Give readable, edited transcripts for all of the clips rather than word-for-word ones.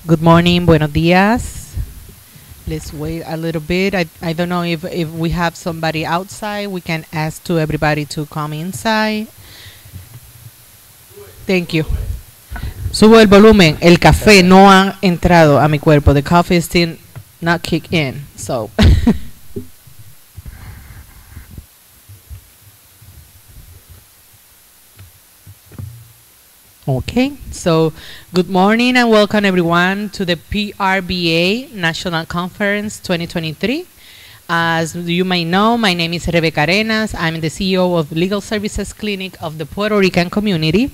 Good morning, buenos días. Let's wait a little bit. I don't know if we have somebody outside. We can ask to everybody to come inside. Thank you. Subo el volumen. El café no ha entrado a mi cuerpo. The coffee is still not kicked in. So. Okay, so good morning and welcome everyone to the PRBA National Conference 2023. As you may know, my name is Rebecca Arenas. I'm the CEO of Legal Services Clinic of the Puerto Rican community.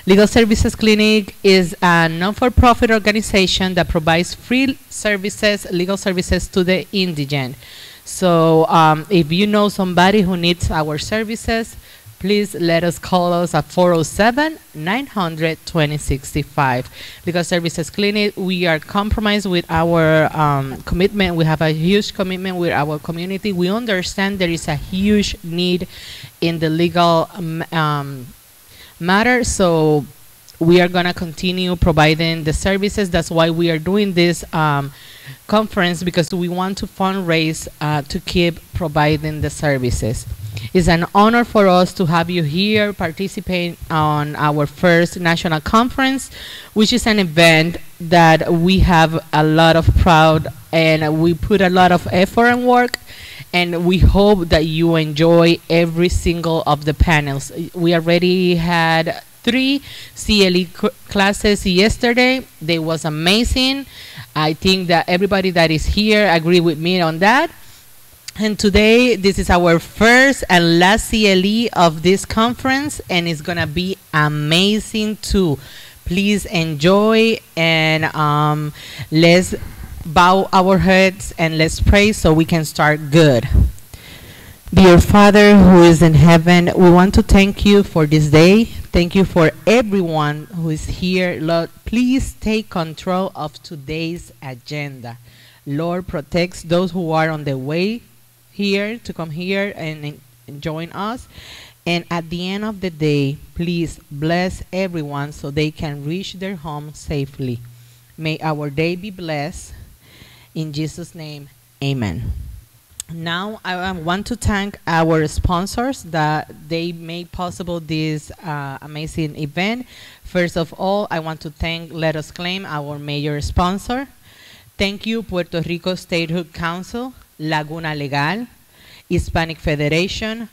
Legal Services Clinic is a non-for-profit organization that provides free services, legal services to the indigent. So if you know somebody who needs our services, please let us call us at 407-900-2065. Legal Services Clinic, we are compromised with our commitment. We have a huge commitment with our community. We understand there is a huge need in the legal matter, so we are going to continue providing the services. That's why we are doing this conference, because we want to fundraise to keep providing the services. It's an honor for us to have you here participate on our first national conference, which is an event that we have a lot of pride and we put a lot of effort and work, and we hope that you enjoy every single of the panels. We already had 3 CLE classes yesterday. They was amazing. I think that everybody that is here agree with me on that. And today, this is our first and last CLE of this conference, and it's gonna be amazing too. Please enjoy, and let's bow our heads and let's pray so we can start good. Dear Father who is in heaven, we want to thank you for this day. Thank you for everyone who is here. Lord, please take control of today's agenda. Lord, protect those who are on the way here to come here and join us. And at the end of the day, please bless everyone so they can reach their home safely. May our day be blessed. In Jesus' name, amen. Now, I want to thank our sponsors that they made possible this amazing event. First of all, I want to thank Let Us Claim, our major sponsor. Thank you, Puerto Rico Statehood Council, Laguna Legal, Hispanic Federation,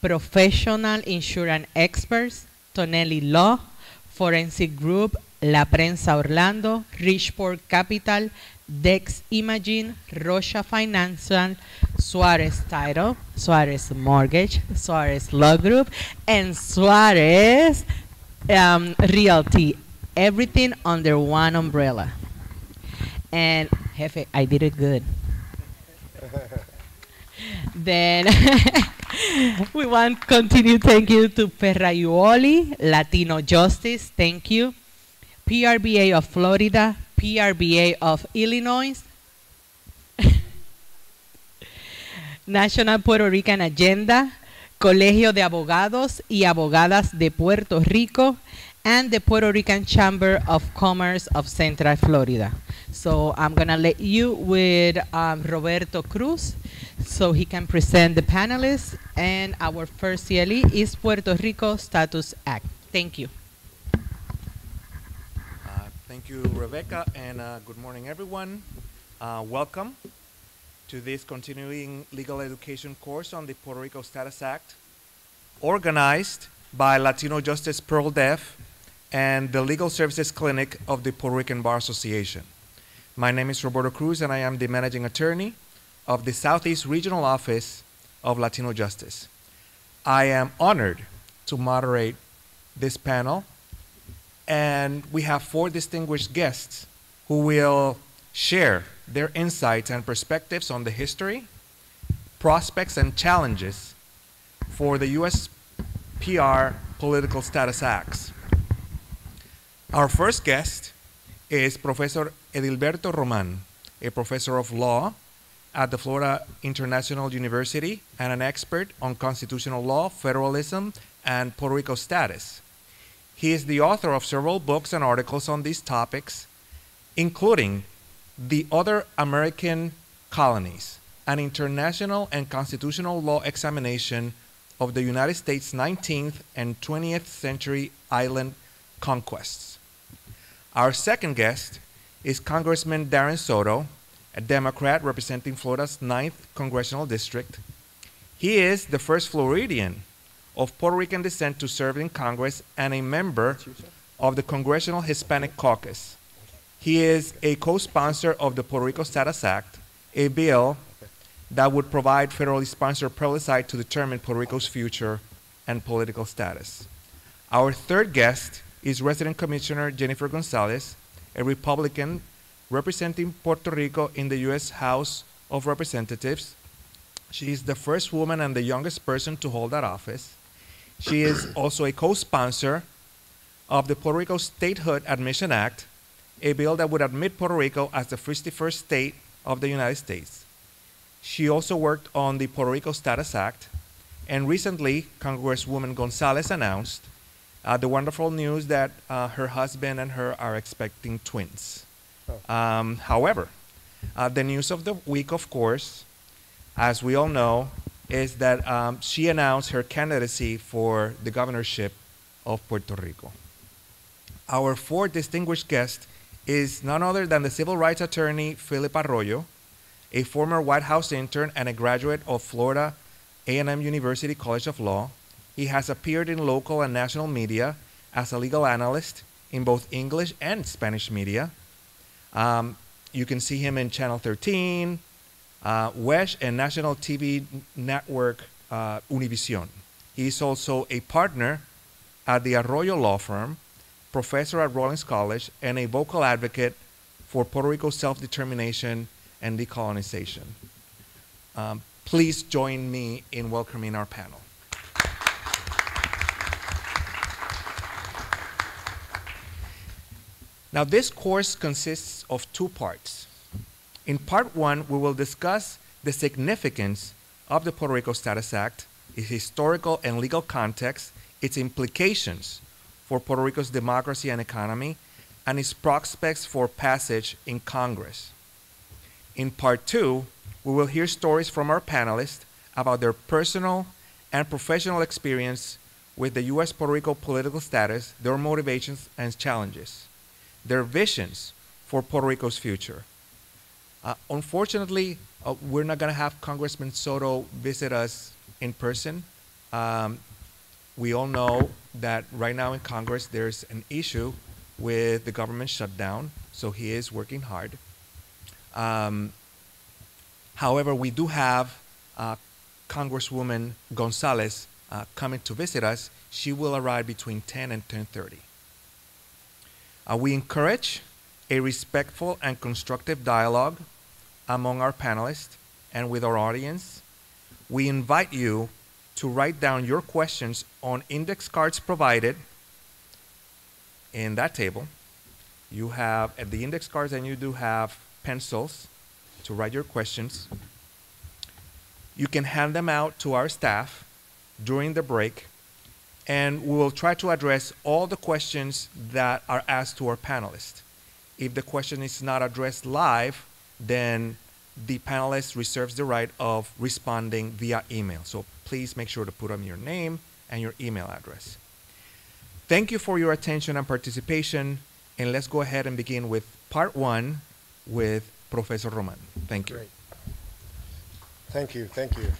Professional Insurance Experts, Tonelli Law, Forensic Group, La Prensa Orlando, Richport Capital, Dex Imaging, Rocha Financial, Suarez Title, Suarez Mortgage, Suarez Law Group, and Suarez Realty. Everything under one umbrella. And Jefe, I did it good. Then we want to continue. Thank you to Perraiuoli, Latino Justice. Thank you. PRBA of Florida, PRBA of Illinois, National Puerto Rican Agenda, Colegio de Abogados y Abogadas de Puerto Rico, and the Puerto Rican Chamber of Commerce of Central Florida. So I'm gonna let you with Roberto Cruz so he can present the panelists, and our first CLE is Puerto Rico Status Act. Thank you. Thank you, Rebecca, and good morning, everyone. Welcome to this continuing legal education course on the Puerto Rico Status Act, organized by Latino Justice Pearl Deaf and the Legal Services Clinic of the Puerto Rican Bar Association. My name is Roberto Cruz, and I am the managing attorney of the Southeast Regional Office of Latino Justice. I am honored to moderate this panel, and we have 4 distinguished guests who will share their insights and perspectives on the history, prospects, and challenges for the U.S. PR Political Status Acts. Our first guest is Professor Edilberto Roman, a professor of law at the Florida International University and an expert on constitutional law, federalism, and Puerto Rico status. He is the author of several books and articles on these topics, including the other American colonies, an international and constitutional law examination of the United States' 19th and 20th century island conquests. Our second guest is Congressman Darren Soto, a Democrat representing Florida's 9th Congressional District. He is the first Floridian of Puerto Rican descent to serve in Congress and a member of the Congressional Hispanic Caucus. He is a co-sponsor of the Puerto Rico Status Act, a bill that would provide federally sponsored plebiscite to determine Puerto Rico's future and political status. Our third guest is Resident Commissioner Jennifer Gonzalez, a Republican representing Puerto Rico in the U.S. House of Representatives. She is the first woman and the youngest person to hold that office. She is also a co-sponsor of the Puerto Rico Statehood Admission Act, a bill that would admit Puerto Rico as the 51st state of the United States. She also worked on the Puerto Rico Status Act, and recently Congresswoman Gonzalez announced the wonderful news that her husband and her are expecting twins. However, the news of the week, of course, as we all know, is that she announced her candidacy for the governorship of Puerto Rico. Our fourth distinguished guest is none other than the civil rights attorney Phillip Arroyo, a former White House intern and a graduate of Florida A&M University College of Law. He has appeared in local and national media as a legal analyst in both English and Spanish media. You can see him in Channel 13, WESH, and national TV network Univision. He is also a partner at the Arroyo law firm, professor at Rollins College, and a vocal advocate for Puerto Rico's self-determination and decolonization. Please join me in welcoming our panel. Now, this course consists of two parts. In part one, we will discuss the significance of the Puerto Rico Status Act, its historical and legal context, its implications for Puerto Rico's democracy and economy, and its prospects for passage in Congress. In part two, we will hear stories from our panelists about their personal and professional experience with the U.S. Puerto Rico political status, their motivations and challenges, their visions for Puerto Rico's future. Unfortunately, we're not going to have Congressman Soto visit us in person. We all know that right now in Congress there's an issue with the government shutdown, so he is working hard. However, we do have Congresswoman Gonzalez coming to visit us. She will arrive between 10 and 10:30. We encourage a respectful and constructive dialogue among our panelists and with our audience. We invite you to write down your questions on index cards provided in that table. You have at the index cards, and you do have pencils to write your questions. You can hand them out to our staff during the break, and we will try to address all the questions that are asked to our panelists. If the question is not addressed live, then the panelist reserves the right of responding via email. So please make sure to put on your name and your email address. Thank you for your attention and participation, and let's go ahead and begin with part one with Professor Roman. Thank you. Great. Thank you, thank you.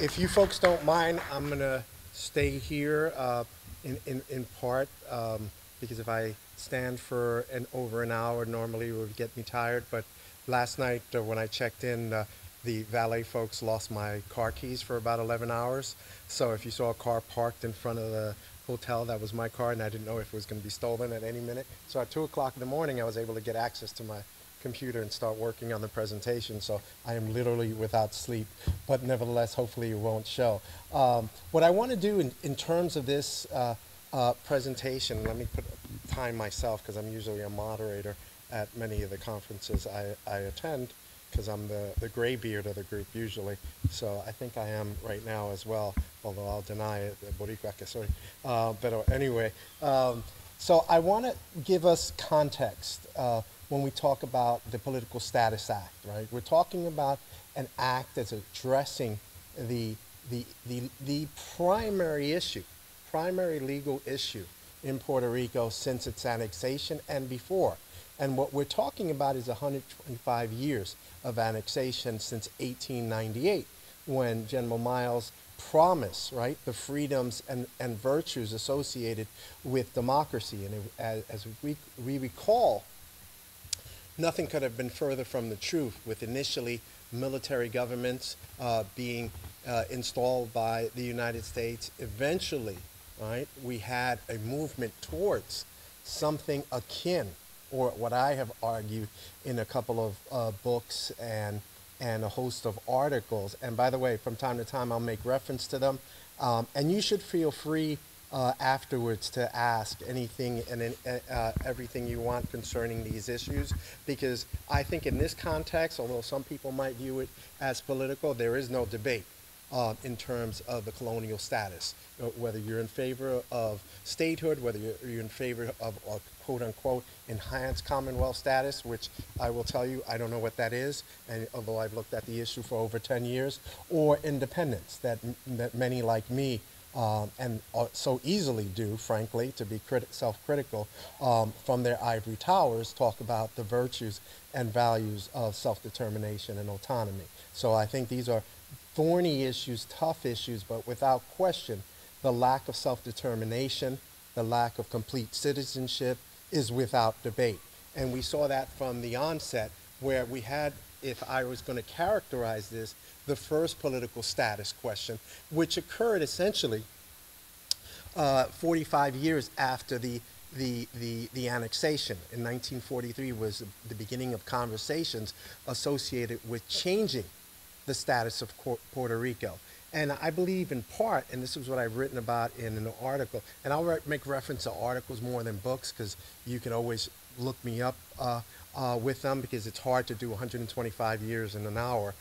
If you folks don't mind, I'm gonna stay here in part because if I stand for over an hour, normally it would get me tired, but last night when I checked in, the valet folks lost my car keys for about 11 hours. So if you saw a car parked in front of the hotel, that was my car, and I didn't know if it was going to be stolen at any minute. So at 2 o'clock in the morning, I was able to get access to my computer and start working on the presentation. So I am literally without sleep, but nevertheless, hopefully it won't show. What I want to do in terms of this presentation, let me time myself because I'm usually a moderator at many of the conferences I attend, because I'm the gray beard of the group usually. So I think I am right now as well, although I'll deny it, Boricua que soy. But anyway, So I want to give us context when we talk about the Political Status Act, right? We're talking about an act that's addressing the, the primary issue, primary legal issue in Puerto Rico since its annexation and before. And what we're talking about is 125 years of annexation since 1898, when General Miles promised, right, the freedoms and virtues associated with democracy. And as we recall, nothing could have been further from the truth, with initially military governments being installed by the United States. Eventually, right, we had a movement towards something akin, or what I have argued in a couple of books and a host of articles. And by the way, from time to time, I'll make reference to them. And you should feel free afterwards to ask anything and everything you want concerning these issues, because I think in this context, although some people might view it as political, there is no debate in terms of the colonial status, whether you're in favor of statehood, whether you're in favor of quote-unquote enhanced Commonwealth status, which I will tell you, I don't know what that is, and although I've looked at the issue for over 10 years, or independence, that many like me and so easily do, frankly, to be self-critical, from their ivory towers, talk about the virtues and values of self-determination and autonomy. So I think these are thorny issues, tough issues, but without question, the lack of self-determination, the lack of complete citizenship is without debate. And we saw that from the onset, where we had, if I was going to characterize this, the first political status question, which occurred essentially 45 years after the annexation. In 1943 was the beginning of conversations associated with changing the status of Puerto Rico. And I believe in part, and this is what I've written about in an article, and I'll make reference to articles more than books, because you can always look me up with them, because it's hard to do 125 years in an hour.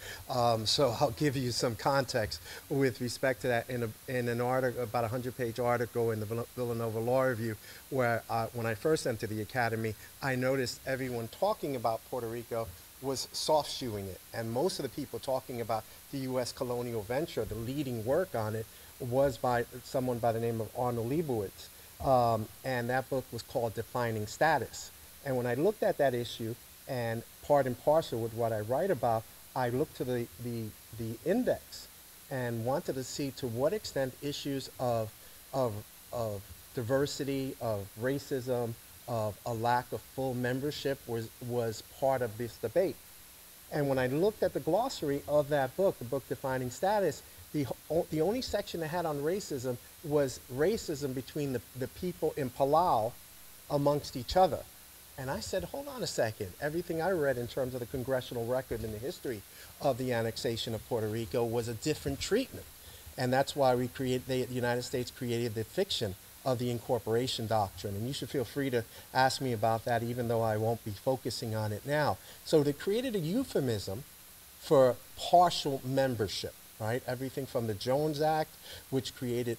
So I'll give you some context with respect to that in an article, about a 100-page article in the Villanova Law Review, where when I first entered the academy, I noticed everyone talking about Puerto Rico was soft-shoeing it. And most of the people talking about the U.S. colonial venture, the leading work on it, was by someone by the name of Arnold Leibowitz. And that book was called Defining Status. And when I looked at that issue, and part and parcel with what I write about, I looked to the index and wanted to see to what extent issues of diversity, of racism, of a lack of full membership was part of this debate. And when I looked at the glossary of that book, the book Defining Status, the only section it had on racism was racism between the people in Palau amongst each other. And I said, hold on a second. Everything I read in terms of the congressional record and the history of the annexation of Puerto Rico was a different treatment. And that's why the United States created the fiction of the incorporation doctrine. And you should feel free to ask me about that, even though I won't be focusing on it now. So they created a euphemism for partial membership, right? Everything from the Jones Act, which created,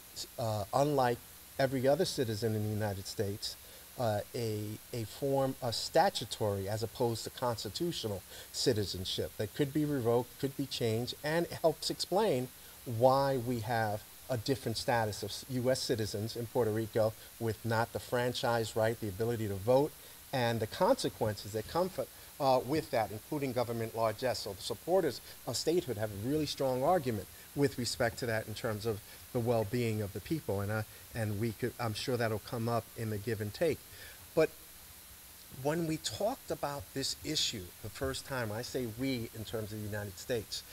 unlike every other citizen in the United States, a form of statutory as opposed to constitutional citizenship that could be revoked, could be changed, and it helps explain why we have a different status of U.S. citizens in Puerto Rico with not the franchise right, the ability to vote, and the consequences that come with that, including government largesse. So the supporters of statehood have a really strong argument with respect to that in terms of the well-being of the people, and I'm sure that'll come up in the give and take. But when we talked about this issue the first time, I say we in terms of the United States,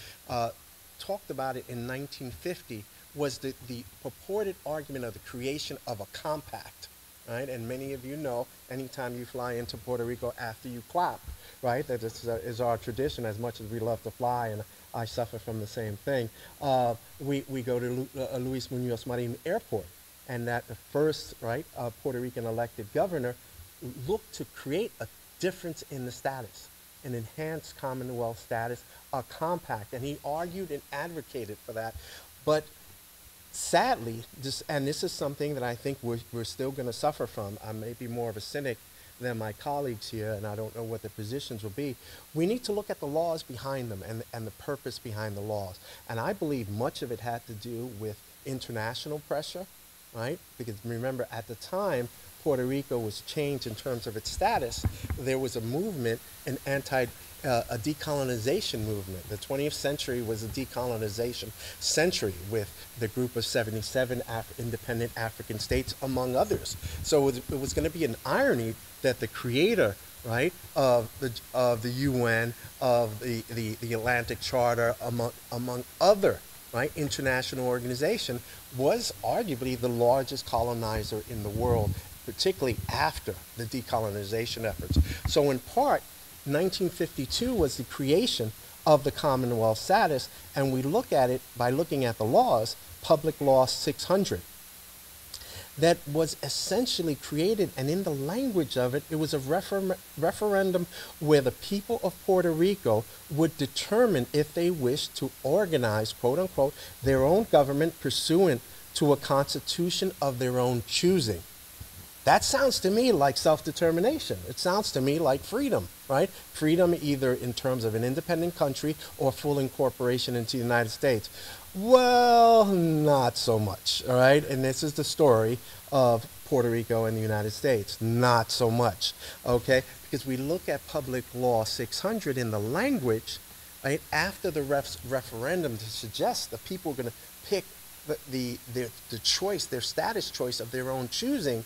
talked about it in 1950, was the purported argument of the creation of a compact, right? And many of you know, anytime you fly into Puerto Rico after you clap, right? That is our tradition, as much as we love to fly, and I suffer from the same thing. We go to Luis Munoz Marin Airport, and that the first, right, Puerto Rican elected governor looked to create a difference in the status, an enhanced Commonwealth status, a compact, and he argued and advocated for that. But sadly, and this is something that I think we're still going to suffer from. I may be more of a cynic than my colleagues here, and I don't know what the positions will be. We need to look at the laws behind them and the purpose behind the laws. And I believe much of it had to do with international pressure, right? Because remember, at the time, Puerto Rico was changed in terms of its status. There was a movement, a decolonization movement. The 20th century was a decolonization century with the group of 77 independent African states, among others. So it was going to be an irony that the creator, right, of the UN, of the Atlantic Charter, among other, right, international organization, was arguably the largest colonizer in the world, particularly after the decolonization efforts. So in part, 1952 was the creation of the Commonwealth status, and we look at it by looking at the laws, Public Law 600, that was essentially created, and in the language of it, it was a referendum where the people of Puerto Rico would determine if they wished to organize, quote unquote, their own government pursuant to a constitution of their own choosing. That sounds to me like self-determination. It sounds to me like freedom, right? Freedom either in terms of an independent country or full incorporation into the United States. Well, not so much, all right? And this is the story of Puerto Rico and the United States. Not so much, okay? Because we look at Public Law 600 in the language, right? After the referendum to suggest that people are going to pick the choice, their status choice of their own choosing,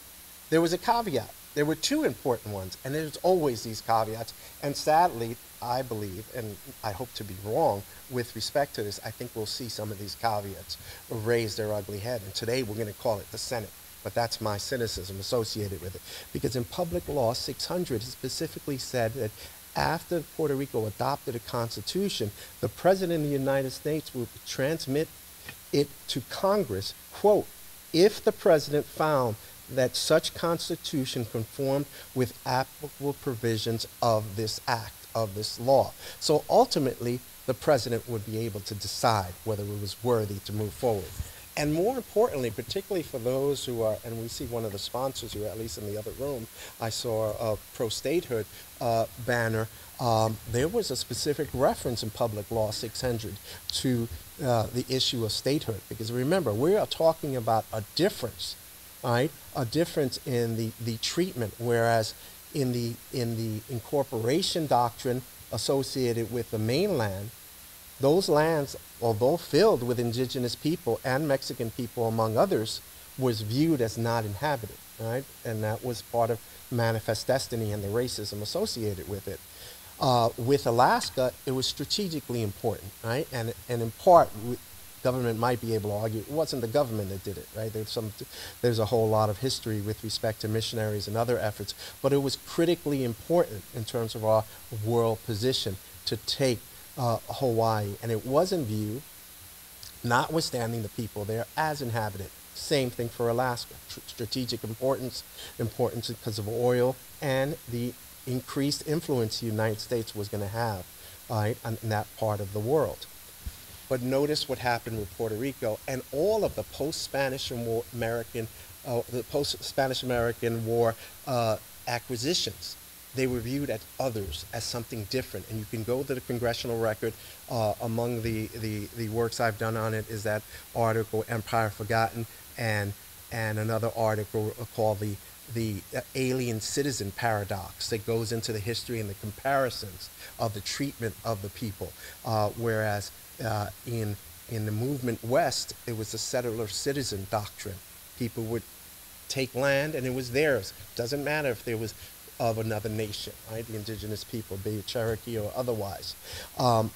there was a caveat. There were two important ones, and there's always these caveats. And sadly, I believe, and I hope to be wrong with respect to this, I think we'll see some of these caveats raise their ugly head. And today we're going to call it the Senate. But that's my cynicism associated with it. Because in Public Law 600, it specifically said that after Puerto Rico adopted a constitution, the President of the United States would transmit it to Congress, quote, if the President found that such constitution conformed with applicable provisions of this act, of this law. So ultimately, the president would be able to decide whether it was worthy to move forward. And more importantly, particularly for those who are, and we see one of the sponsors who are at least in the other room, I saw a pro-statehood banner. There was a specific reference in Public Law 600 to the issue of statehood. Because remember, we are talking about a difference, right? A difference in the treatment, whereas in the incorporation doctrine associated with the mainland, those lands, although filled with indigenous people and Mexican people among others, was viewed as not inhabited, right? And that was part of manifest destiny and the racism associated with it. With Alaska, it was strategically important, right? And in part, government might be able to argue it wasn't the government that did it, right? There's a whole lot of history with respect to missionaries and other efforts, but it was critically important in terms of our world position to take Hawaii, and it wasn't viewed, notwithstanding the people there, as inhabited. Same thing for Alaska. Strategic importance because of oil and the increased influence the United States was going to have, right, in that part of the world. But notice what happened with Puerto Rico and all of the post-Spanish American War acquisitions. They were viewed as others, as something different. And you can go to the congressional record. Among the works I've done on it is that article, Empire Forgotten, and another article called the alien citizen paradox that goes into the history and the comparisons of the treatment of the people. Whereas in the movement West, it was the settler citizen doctrine. People would take land and it was theirs. Doesn't matter if there was of another nation, right? The indigenous people, be it Cherokee or otherwise.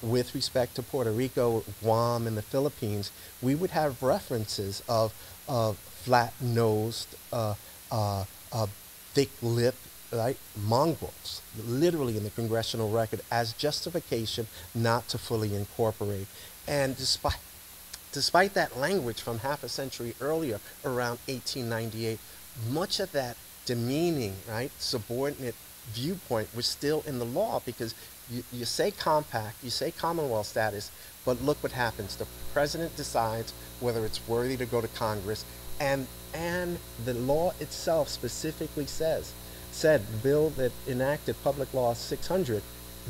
With respect to Puerto Rico, Guam, and the Philippines, we would have references of flat-nosed, thick-lipped, right, mongrels, literally in the congressional record, as justification not to fully incorporate. And despite that language from half a century earlier, around 1898, much of that demeaning, right, subordinate viewpoint was still in the law because You say compact, you say Commonwealth status, but look what happens. The president decides whether it's worthy to go to Congress, and the law itself specifically said the bill that enacted Public Law 600,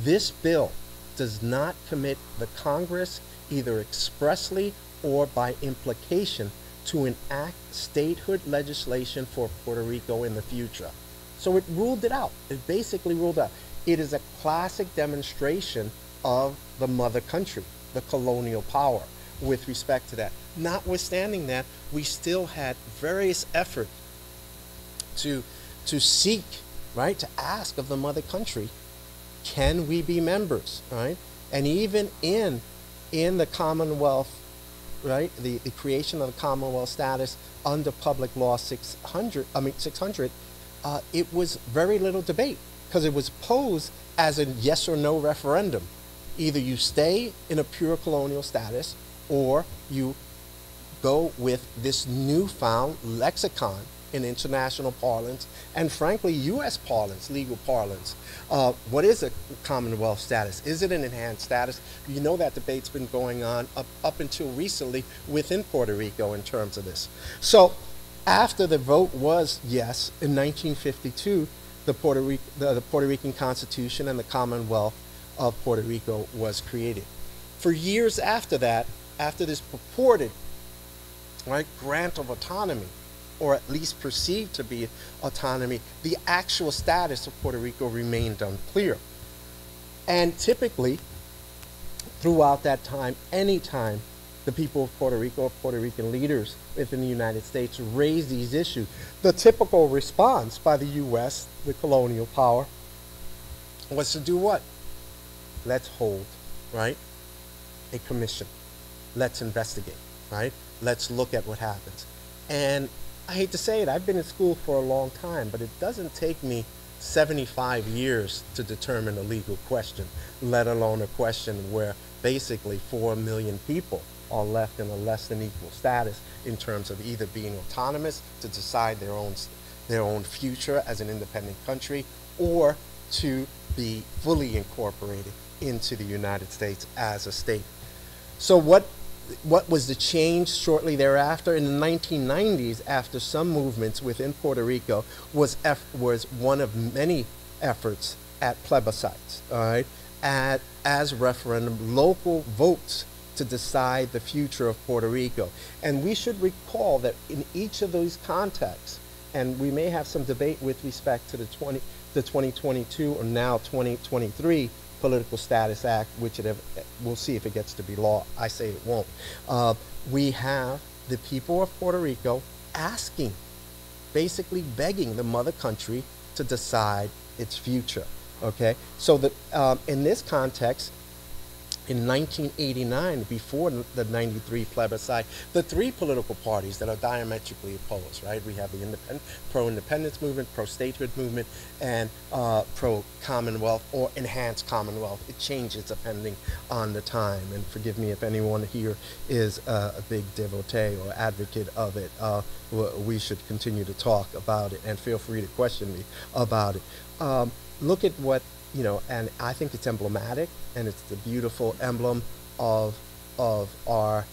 this bill does not commit the Congress either expressly or by implication to enact statehood legislation for Puerto Rico in the future. So it ruled it out. It basically ruled out. It is a classic demonstration of the mother country, the colonial power, with respect to that. Notwithstanding that, we still had various efforts to seek, right, to ask of the mother country, can we be members, right? And even in the Commonwealth, right, the creation of the Commonwealth status under Public Law 600, it was very little debate, because it was posed as a yes or no referendum. Either you stay in a pure colonial status, or you go with this newfound lexicon in international parlance, and frankly, U.S. parlance, legal parlance. What is a Commonwealth status? Is it an enhanced status? You know that debate's been going on up until recently within Puerto Rico in terms of this. So after the vote was yes, in 1952, the Puerto Rican Constitution and the Commonwealth of Puerto Rico was created. For years after that, after this purported, right, grant of autonomy, or at least perceived to be autonomy, the actual status of Puerto Rico remained unclear. And typically, throughout that time, anytime the people of Puerto Rico or Puerto Rican leaders within the United States raised these issues, the typical response by the U.S., the colonial power, was to do what? Let's hold, right, a commission. Let's investigate, right? Let's look at what happens. And I hate to say it, I've been in school for a long time, but it doesn't take me 75 years to determine a legal question, let alone a question where basically 4 million people are left in a less than equal status in terms of either being autonomous to decide their own future as an independent country, or to be fully incorporated into the United States as a state. So what was the change shortly thereafter? In the 1990s, after some movements within Puerto Rico, was one of many efforts at plebiscites, all right, as referendum, local votes to decide the future of Puerto Rico. And we should recall that in each of those contexts, and we may have some debate with respect to the 2022 or now 2023 Political Status Act, which we'll see if it gets to be law. I say it won't. We have the people of Puerto Rico asking, basically begging the mother country to decide its future. Okay, so in this context, in 1989, before the 93 plebiscite, the three political parties that are diametrically opposed, right? We have the pro-independence movement, pro-statehood movement, and pro-commonwealth or enhanced commonwealth. It changes depending on the time. And forgive me if anyone here is a big devotee or advocate of it. We should continue to talk about it, and feel free to question me about it. Look at what, and I think it's emblematic, and it's the beautiful emblem of our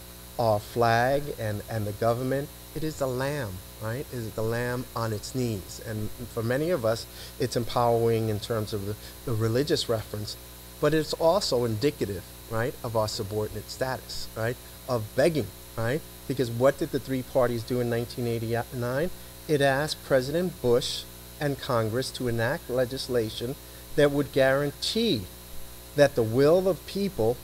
flag and the government. It is the lamb, right? It is the lamb on its knees. And for many of us, it's empowering in terms of the religious reference, but it's also indicative, right, of our subordinate status, right, of begging, right? Because what did the three parties do in 1989? It asked President Bush and Congress to enact legislation that would guarantee that the will of people,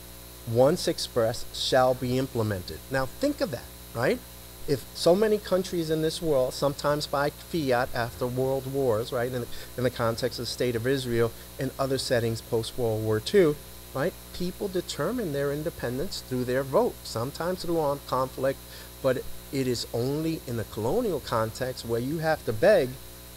once expressed, shall be implemented. Now think of that, right? If so many countries in this world, sometimes by fiat after world wars, right, in the context of the State of Israel and other settings post-World War II, right, people determine their independence through their vote, sometimes through armed conflict, but it is only in the colonial context where you have to beg,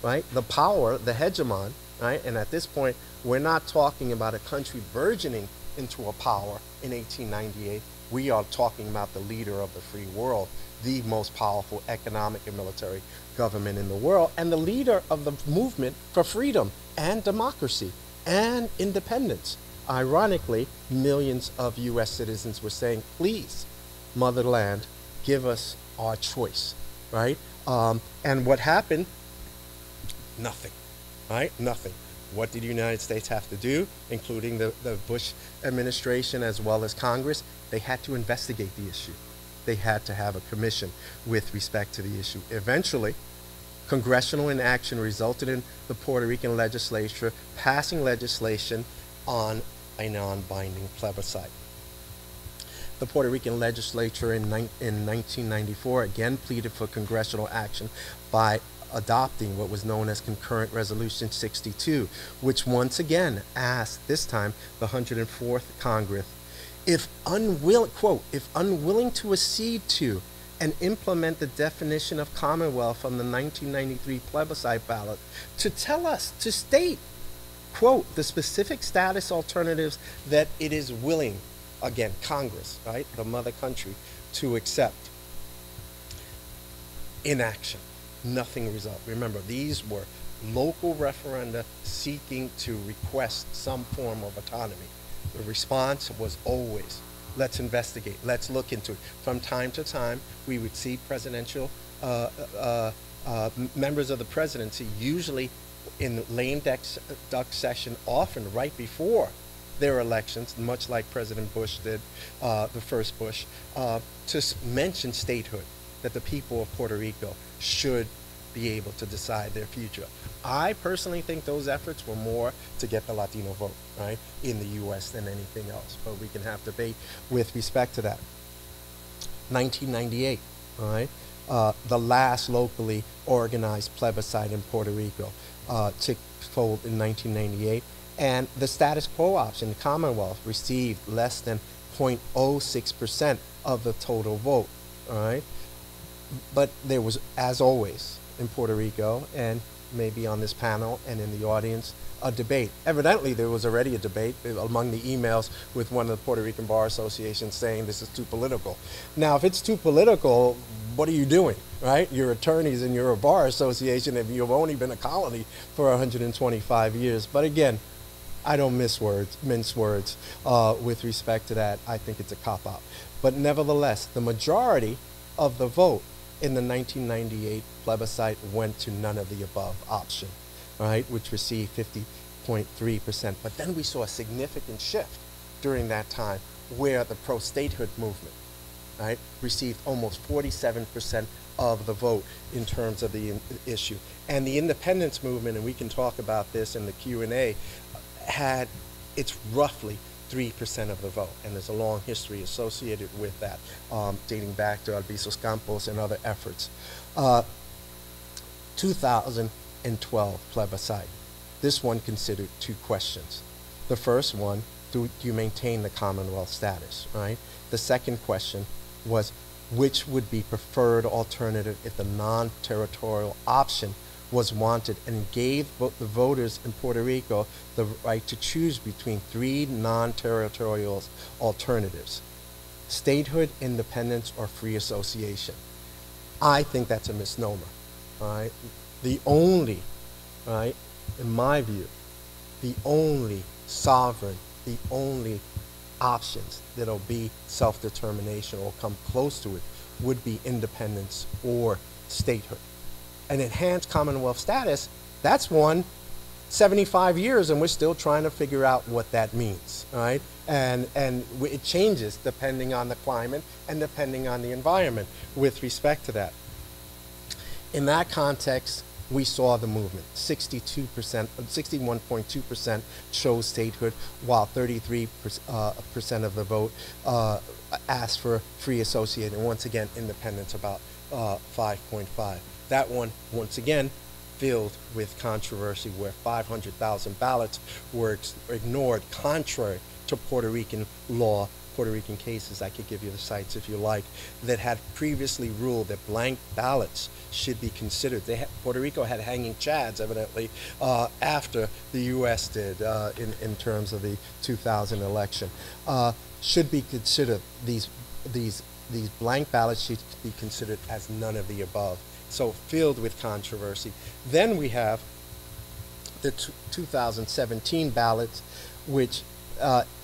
right, the power, the hegemon, right? And at this point, we're not talking about a country burgeoning into a power in 1898. We are talking about the leader of the free world, the most powerful economic and military government in the world, and the leader of the movement for freedom and democracy and independence, ironically, millions of U.S. citizens were saying, please, motherland, give us our choice, right? And what happened? Nothing, right? Nothing. What did the United States have to do, including the Bush administration as well as Congress? They had to investigate the issue. They had to have a commission with respect to the issue. Eventually, congressional inaction resulted in the Puerto Rican legislature passing legislation on a non-binding plebiscite. The Puerto Rican legislature in 1994 again pleaded for congressional action by adopting what was known as Concurrent Resolution 62, which once again asked, this time, the 104th Congress, if quote, if unwilling to accede to and implement the definition of Commonwealth from the 1993 plebiscite ballot, to tell us, to state, quote, the specific status alternatives that it is willing, again, Congress, right, the mother country, to accept. Inaction. Nothing result. Remember, these were local referenda seeking to request some form of autonomy. The response was always, let's investigate, let's look into it. From time to time, we would see presidential members of the presidency, usually in lame duck session, often right before their elections, much like President Bush did, the first Bush, to mention statehood, that the people of Puerto Rico should be able to decide their future. I personally think those efforts were more to get the Latino vote, right, in the U.S. than anything else, but we can have debate with respect to that. 1998, all right, the last locally organized plebiscite in Puerto Rico took hold in 1998, and the status quo option, Commonwealth, received less than 0.06% of the total vote, all right? But there was, as always, in Puerto Rico, and maybe on this panel and in the audience, a debate. Evidently, there was already a debate among the emails with one of the Puerto Rican Bar Associations saying this is too political. Now, if it's too political, what are you doing, right? You're attorneys and you're a bar association and you've only been a colony for 125 years. But again, I don't mince words with respect to that. I think it's a cop-out. But nevertheless, the majority of the vote in the 1998 plebiscite went to none of the above option, right, which received 50.3%. But then we saw a significant shift during that time where the pro-statehood movement, right, received almost 47% of the vote in terms of the issue. And the independence movement, and we can talk about this in the Q&A, it's roughly 3% of the vote, and there's a long history associated with that, dating back to Albizu Campos and other efforts. 2012 plebiscite. This one considered two questions. The first one, do you maintain the Commonwealth status, right? The second question was, which would be preferred alternative if the non-territorial option was wanted, and gave the voters in Puerto Rico the right to choose between three non-territorial alternatives: statehood, independence, or free association. I think that's a misnomer, right? The only, right, in my view, the only sovereign, the only options that'll be self-determination or come close to it would be independence or statehood. An enhanced Commonwealth status, that's 75 years, and we're still trying to figure out what that means, right? And it changes depending on the climate and depending on the environment with respect to that. In that context, we saw the movement. 61.2% chose statehood, while 33% of the vote asked for free associated, and once again, independence, about 5.5. That one, once again, filled with controversy, where 500,000 ballots were ignored, contrary to Puerto Rican law, Puerto Rican cases. I could give you the sites if you like, that had previously ruled that blank ballots should be considered. Puerto Rico had hanging chads, evidently, after the U.S. did in terms of the 2000 election. Should be considered, these blank ballots should be considered as none of the above. So filled with controversy. Then we have the 2017 ballots, which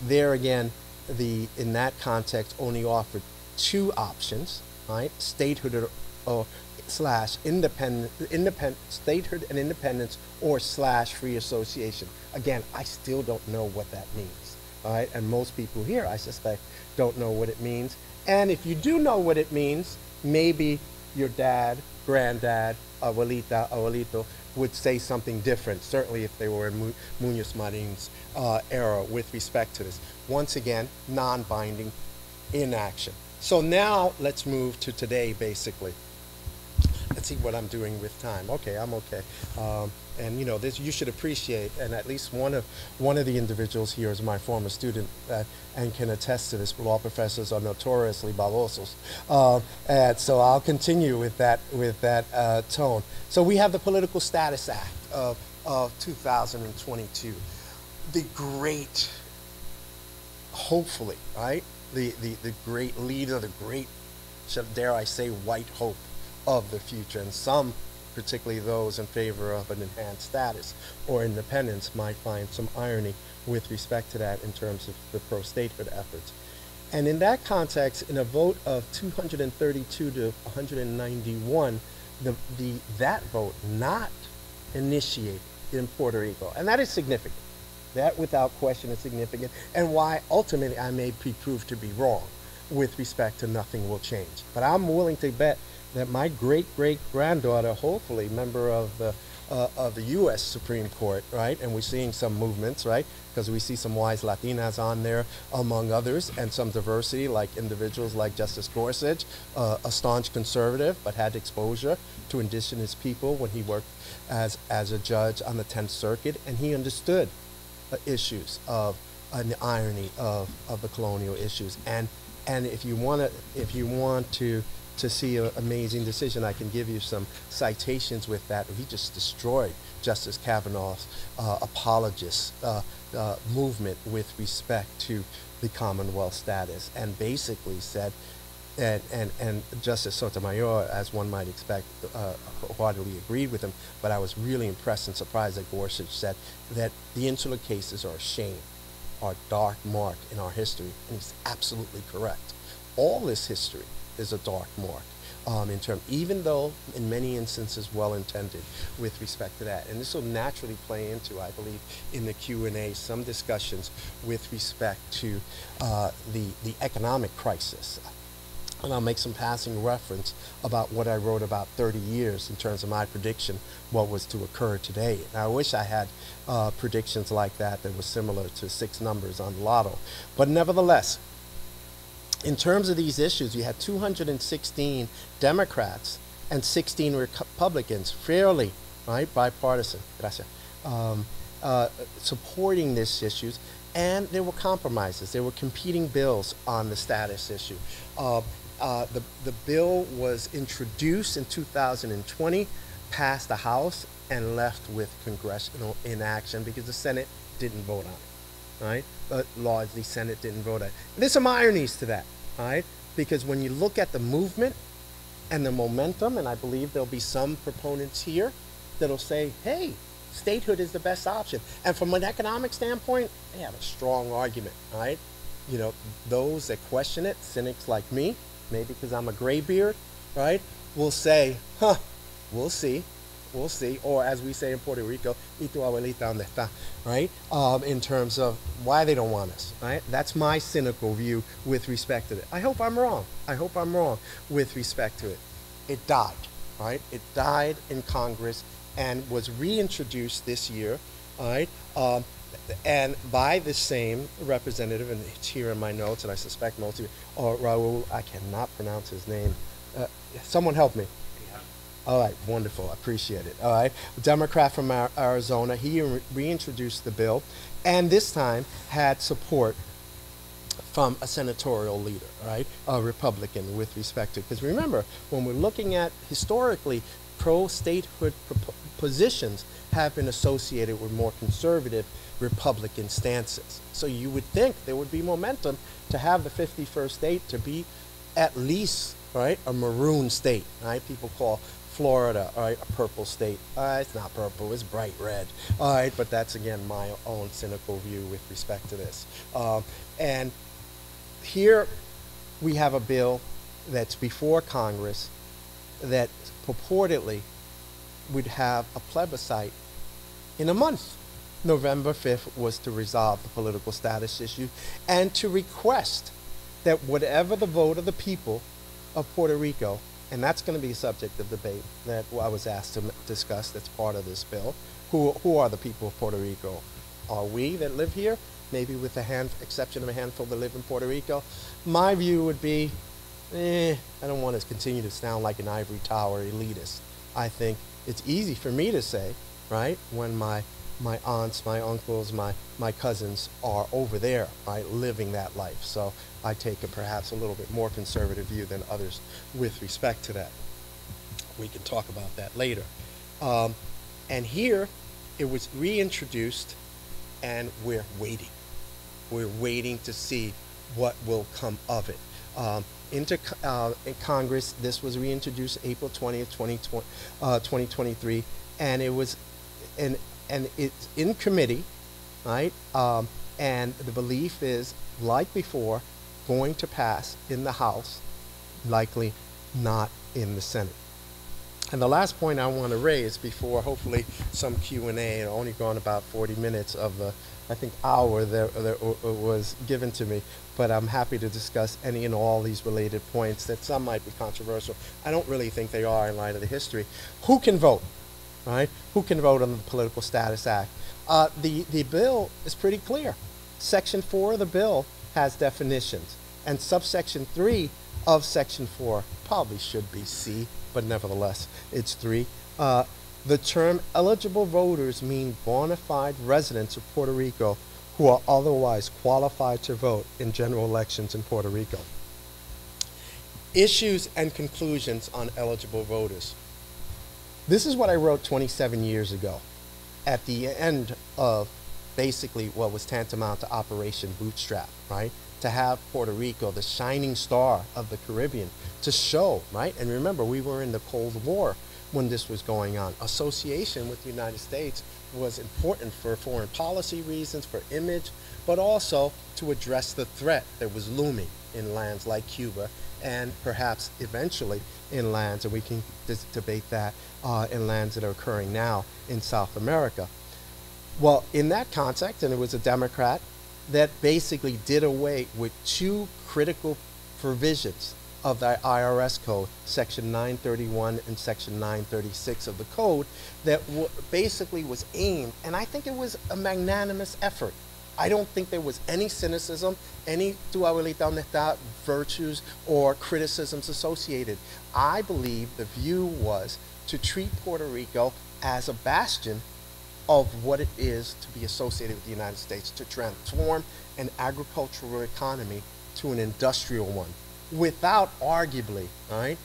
there again, in that context, only offered two options, right? Statehood or slash statehood and independence, or slash free association. Again, I still don't know what that means, all right? And most people here, I suspect, don't know what it means. And if you do know what it means, maybe your dad, granddad, abuelita, abuelito would say something different, certainly if they were in Munoz Marin's era with respect to this. Once again, non-binding inaction. So now let's move to today, basically. Let's see what I'm doing with time. Okay, I'm okay. And you know, this you should appreciate, and at least one of the individuals here is my former student, and can attest to this. Law professors are notoriously babosos, and so I'll continue with that tone. So we have the Political Status Act of 2022, the great, hopefully, right, the great leader, the great, dare I say, white hope of the future, and some, particularly those in favor of an enhanced status or independence, might find some irony with respect to that in terms of the pro-statehood efforts. And in that context, in a vote of 232 to 191, that vote not initiated in Puerto Rico, and that is significant. That, without question, is significant, and why ultimately I may be proved to be wrong with respect to nothing will change. But I'm willing to bet that my great-great-granddaughter, hopefully member of the U.S. Supreme Court, right? And we're seeing some movements, right? Because we see some wise Latinas on there, among others, and some diversity, like individuals like Justice Gorsuch, a staunch conservative, but had exposure to indigenous people when he worked as a judge on the 10th Circuit, and he understood issues of the irony of the colonial issues. And if you want to see an amazing decision, I can give you some citations with that. He just destroyed Justice Kavanaugh's apologist movement with respect to the Commonwealth status, and basically said, and Justice Sotomayor, as one might expect, wholeheartedly agreed with him, but I was really impressed and surprised that Gorsuch said that the insular cases are a shame, are a dark mark in our history, and he's absolutely correct. All this history is a dark mark, even though in many instances well-intended with respect to that. And this will naturally play into, I believe, in the Q&A, some discussions with respect to the economic crisis. And I'll make some passing reference about what I wrote about 30 years in terms of my prediction, what was to occur today. And I wish I had predictions like that were similar to 6 numbers on the lotto. But nevertheless, in terms of these issues, you had 216 Democrats and 16 Republicans, fairly, right, bipartisan, supporting these issues. And there were compromises. There were competing bills on the status issue. The bill was introduced in 2020, passed the House, and left with congressional inaction because the Senate didn't vote on it. Right? But largely Senate didn't vote on it. There's some ironies to that, right? Because when you look at the movement and the momentum, and I believe there'll be some proponents here that'll say, hey, statehood is the best option. And from an economic standpoint, they have a strong argument, right? You know, those that question it, cynics like me, maybe because I'm a graybeard, right, will say, huh, we'll see. We'll see, or as we say in Puerto Rico, "Y tu abuelita dónde está," right? In terms of why they don't want us, right? That's my cynical view with respect to it. I hope I'm wrong. I hope I'm wrong with respect to it. It died, right? It died in Congress and was reintroduced this year, right? And by the same representative, and it's here in my notes, and I suspect most of you, or Raul, I cannot pronounce his name. Someone help me. All right, wonderful, I appreciate it. All right, Democrat from Arizona, he reintroduced the bill, and this time had support from a senatorial leader, right, a Republican with respect to, because remember, when we're looking at historically, pro-statehood positions have been associated with more conservative Republican stances. So you would think there would be momentum to have the 51st state to be at least, right, a maroon state, right? People call Florida, all right, a purple state. It's not purple, it's bright red. All right, but that's again my own cynical view with respect to this. And here we have a bill that's before Congress that purportedly would have a plebiscite in a month. November 5th was to resolve the political status issue and to request that whatever the vote of the people of Puerto Rico, and that's going to be a subject of debate that I was asked to discuss, that's part of this bill. Who are the people of Puerto Rico? Are we that live here? Maybe with the exception of a handful that live in Puerto Rico. My view would be, I don't want to continue to sound like an ivory tower elitist. I think it's easy for me to say, right, when my aunts, my uncles, my cousins are over there, right, living that life. So I take perhaps a little bit more conservative view than others with respect to that. We can talk about that later. And here, it was reintroduced, and we're waiting. We're waiting to see what will come of it. In Congress, this was reintroduced April 20th, 2023, and it was, and it's in committee, right? And the belief is, like before, going to pass in the House, likely not in the Senate. And the last point I want to raise before hopefully some Q&A, only gone about 40 minutes of the, I think, hour that was given to me, but I'm happy to discuss any and all these related points that some might be controversial. I don't really think they are in light of the history. Who can vote, right? Who can vote on the Political Status Act? The bill is pretty clear. Section 4 of the bill has definitions, and subsection 3 of section 4 probably should be C, but nevertheless, it's 3. The term eligible voters mean bona fide residents of Puerto Rico who are otherwise qualified to vote in general elections in Puerto Rico. Issues and conclusions on eligible voters. This is what I wrote 27 years ago at the end of basically what was tantamount to Operation Bootstrap, right? To have Puerto Rico, the shining star of the Caribbean, to show, right? And remember, we were in the Cold War when this was going on. Association with the United States was important for foreign policy reasons, for image, but also to address the threat that was looming in lands like Cuba and perhaps eventually in lands, and we can debate that, in lands that are occurring now in South America. Well, in that context, and it was a Democrat that basically did away with two critical provisions of the IRS code, section 931 and section 936 of the code, that basically was aimed, and I think it was a magnanimous effort. I don't think there was any cynicism, any virtues or criticisms associated. I believe the view was to treat Puerto Rico as a bastion of what it is to be associated with the United States, to transform an agricultural economy to an industrial one, without arguably, right,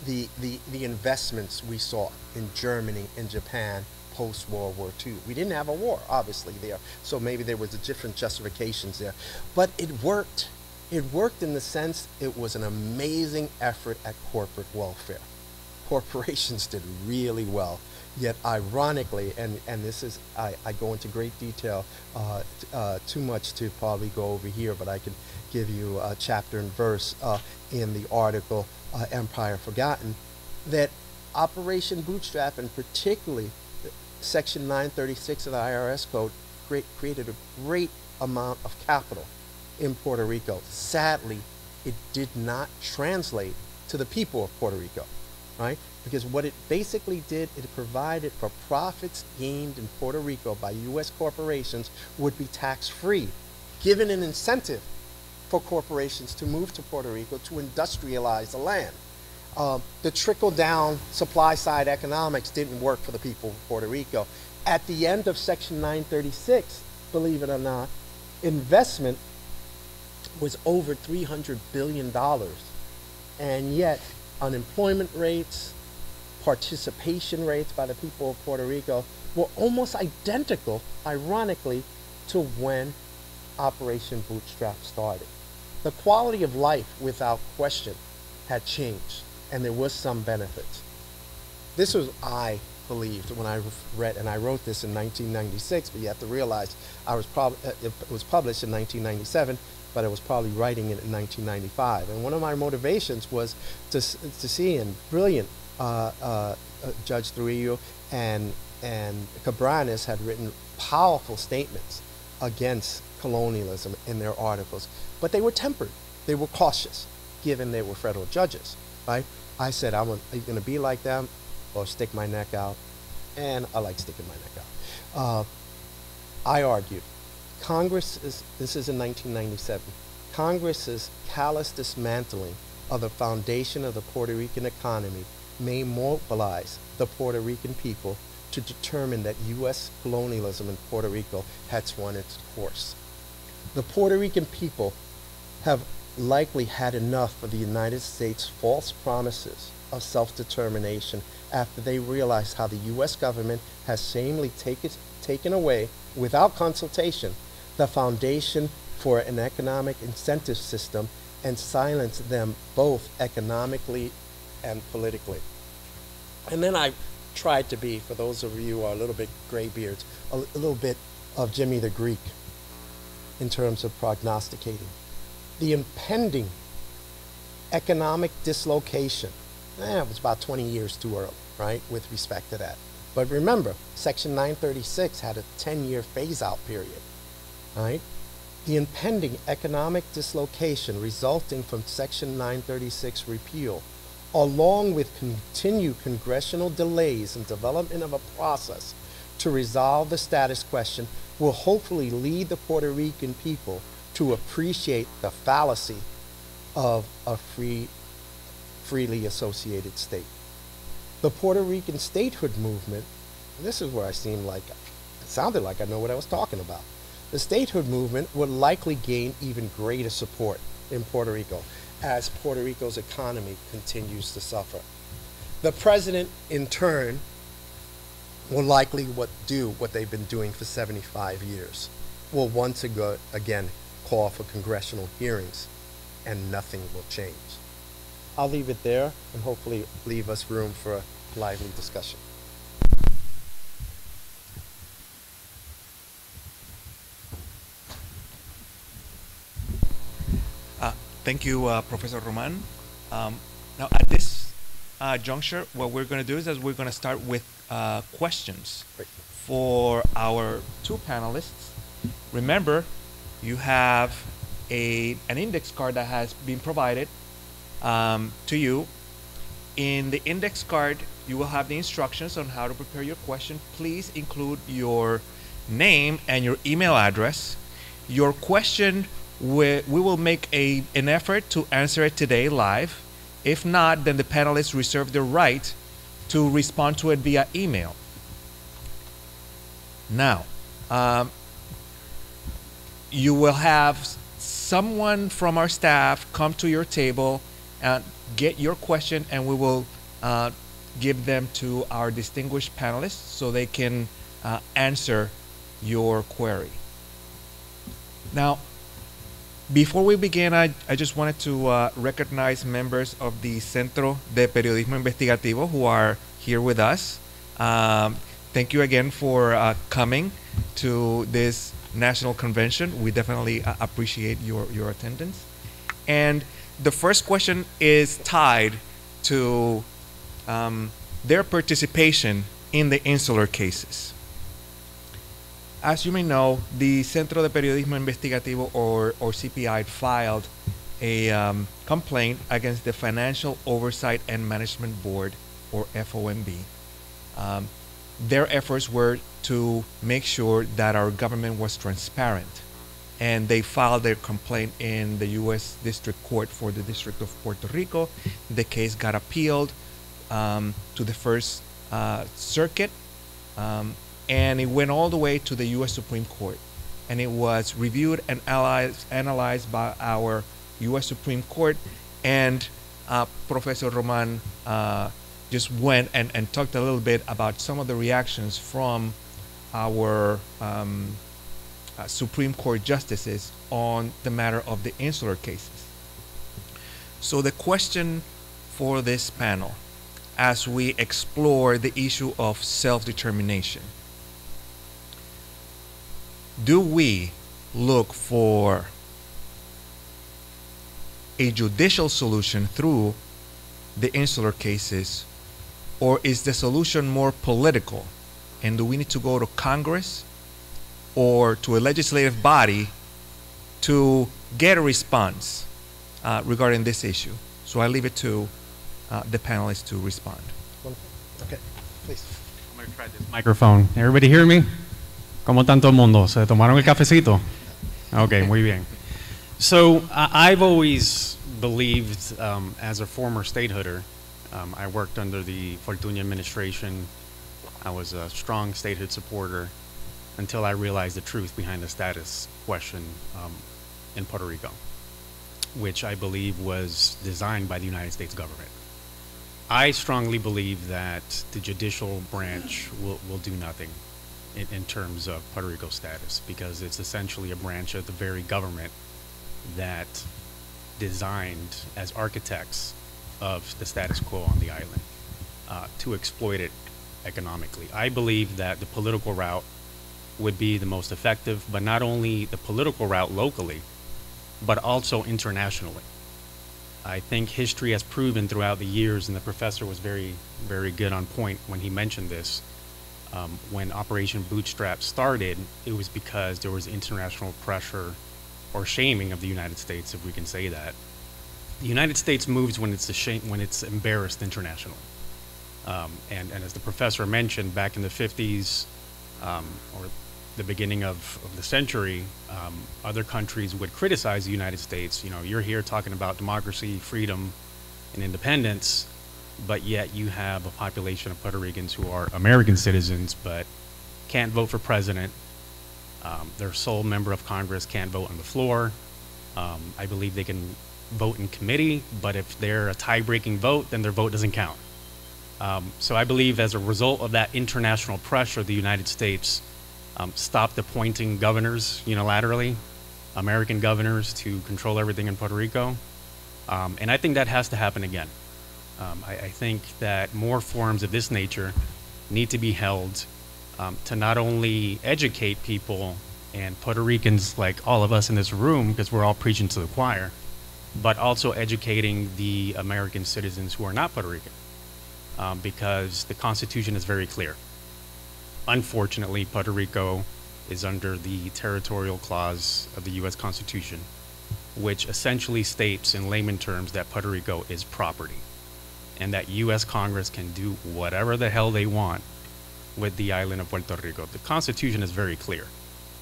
the investments we saw in Germany and Japan post-World War II. We didn't have a war, obviously, there, so maybe there was a different justifications there. But it worked. It worked in the sense it was an amazing effort at corporate welfare. Corporations did really well. Yet ironically, and this is, I go into great detail, too much to probably go over here, but I can give you a chapter and verse in the article Empire Forgotten, that Operation Bootstrap, and particularly section 936 of the IRS code, created a great amount of capital in Puerto Rico. Sadly, it did not translate to the people of Puerto Rico, right? Because what it basically did, it provided for profits gained in Puerto Rico by U.S. corporations would be tax-free, given an incentive for corporations to move to Puerto Rico to industrialize the land. The trickle-down supply-side economics didn't work for the people of Puerto Rico. At the end of Section 936, believe it or not, investment was over $300 billion, and yet unemployment rates, participation rates by the people of Puerto Rico were almost identical, ironically, to when Operation Bootstrap started. The quality of life, without question, had changed, and there was some benefits. This was, I believed, when I read, and I wrote this in 1996, but you have to realize it was published in 1997, but I was probably writing it in 1995. And one of my motivations was to see, and brilliant Judge Trujillo and Cabranes had written powerful statements against colonialism in their articles, but they were tempered. They were cautious, given they were federal judges, right? I said, I'm going to be like them or stick my neck out, and I like sticking my neck out. I argued, this is in 1997, Congress's callous dismantling of the foundation of the Puerto Rican economy may mobilize the Puerto Rican people to determine that U.S. colonialism in Puerto Rico has run its course. The Puerto Rican people have likely had enough of the United States' false promises of self-determination after they realized how the U.S. government has shamefully taken away, without consultation, the foundation for an economic incentive system and silenced them both economically and politically. And then I tried to be, for those of you who are a little bit graybeards, a little bit of Jimmy the Greek in terms of prognosticating. The impending economic dislocation, it was about 20 years too early, right, with respect to that. But remember, Section 936 had a 10-year phase-out period, right? The impending economic dislocation resulting from Section 936 repeal, along with continued congressional delays in development of a process to resolve the status question, will hopefully lead the Puerto Rican people to appreciate the fallacy of a freely associated state. The Puerto Rican statehood movement, and this is where it sounded like I know what I was talking about. The statehood movement would likely gain even greater support in Puerto Rico as Puerto Rico's economy continues to suffer. The president, in turn, will likely do what they've been doing for 75 years. Will once again call for congressional hearings, and nothing will change. I'll leave it there and hopefully leave us room for a lively discussion. Thank you, Professor Roman. Now, at this juncture, what we're going to do is we're going to start with questions for our two panelists. Remember, you have an index card that has been provided to you. In the index card, you will have the instructions on how to prepare your question. Please include your name and your email address. Your question, we will make an effort to answer it today live. If not, then the panelists reserve the right to respond to it via email. Now, you will have someone from our staff come to your table and get your question, and we will give them to our distinguished panelists so they can answer your query. Now, before we begin, I just wanted to recognize members of the Centro de Periodismo Investigativo who are here with us. Thank you again for coming to this national convention. We definitely appreciate your attendance. And the first question is tied to their participation in the insular cases. As you may know, the Centro de Periodismo Investigativo, or CPI, filed a complaint against the Financial Oversight and Management Board, or FOMB. Their efforts were to make sure that our government was transparent, and they filed their complaint in the U.S. District Court for the District of Puerto Rico. The case got appealed to the First Circuit, and it went all the way to the U.S. Supreme Court, and it was reviewed and analyzed by our U.S. Supreme Court, and Professor Roman just went and talked a little bit about some of the reactions from our Supreme Court justices on the matter of the insular cases. So the question for this panel: as we explore the issue of self-determination. Do we look for a judicial solution through the insular cases, or is the solution more political? And do we need to go to Congress or to a legislative body to get a response regarding this issue? So I leave it to the panelists to respond. Okay, please. I'm going to try this microphone. Everybody hear me? ¿Cómo está todo el mundo? ¿Se tomaron el cafecito? Okay, muy bien. So I've always believed, as a former statehooder, I worked under the Fortuño administration. I was a strong statehood supporter until I realized the truth behind the status question in Puerto Rico, which I believe was designed by the United States government. I strongly believe that the judicial branch will do nothing in terms of Puerto Rico's status, because it's essentially a branch of the very government that designed as architects of the status quo on the island to exploit it economically. I believe that the political route would be the most effective, but not only the political route locally, but also internationally. I think history has proven throughout the years, and the professor was very, very good on point when he mentioned this, when Operation Bootstrap started, it was because there was international pressure or shaming of the United States, if we can say that. The United States moves when it's embarrassed internationally. And as the professor mentioned, back in the 50s, or the beginning of the century, other countries would criticize the United States. You know, you're here talking about democracy, freedom, and independence, but yet you have a population of Puerto Ricans who are American citizens but can't vote for president. Their sole member of Congress can't vote on the floor. I believe they can vote in committee, but if they're a tie-breaking vote, then their vote doesn't count. So I believe as a result of that international pressure, the United States stopped appointing governors unilaterally, American governors, to control everything in Puerto Rico. And I think that has to happen again. I think that more forums of this nature need to be held to not only educate people and Puerto Ricans like all of us in this room, because we're all preaching to the choir, but also educating the American citizens who are not Puerto Rican, because the Constitution is very clear. Unfortunately, Puerto Rico is under the territorial clause of the U.S. Constitution, which essentially states in layman terms that Puerto Rico is property, and that U.S. Congress can do whatever the hell they want with the island of Puerto Rico. The Constitution is very clear,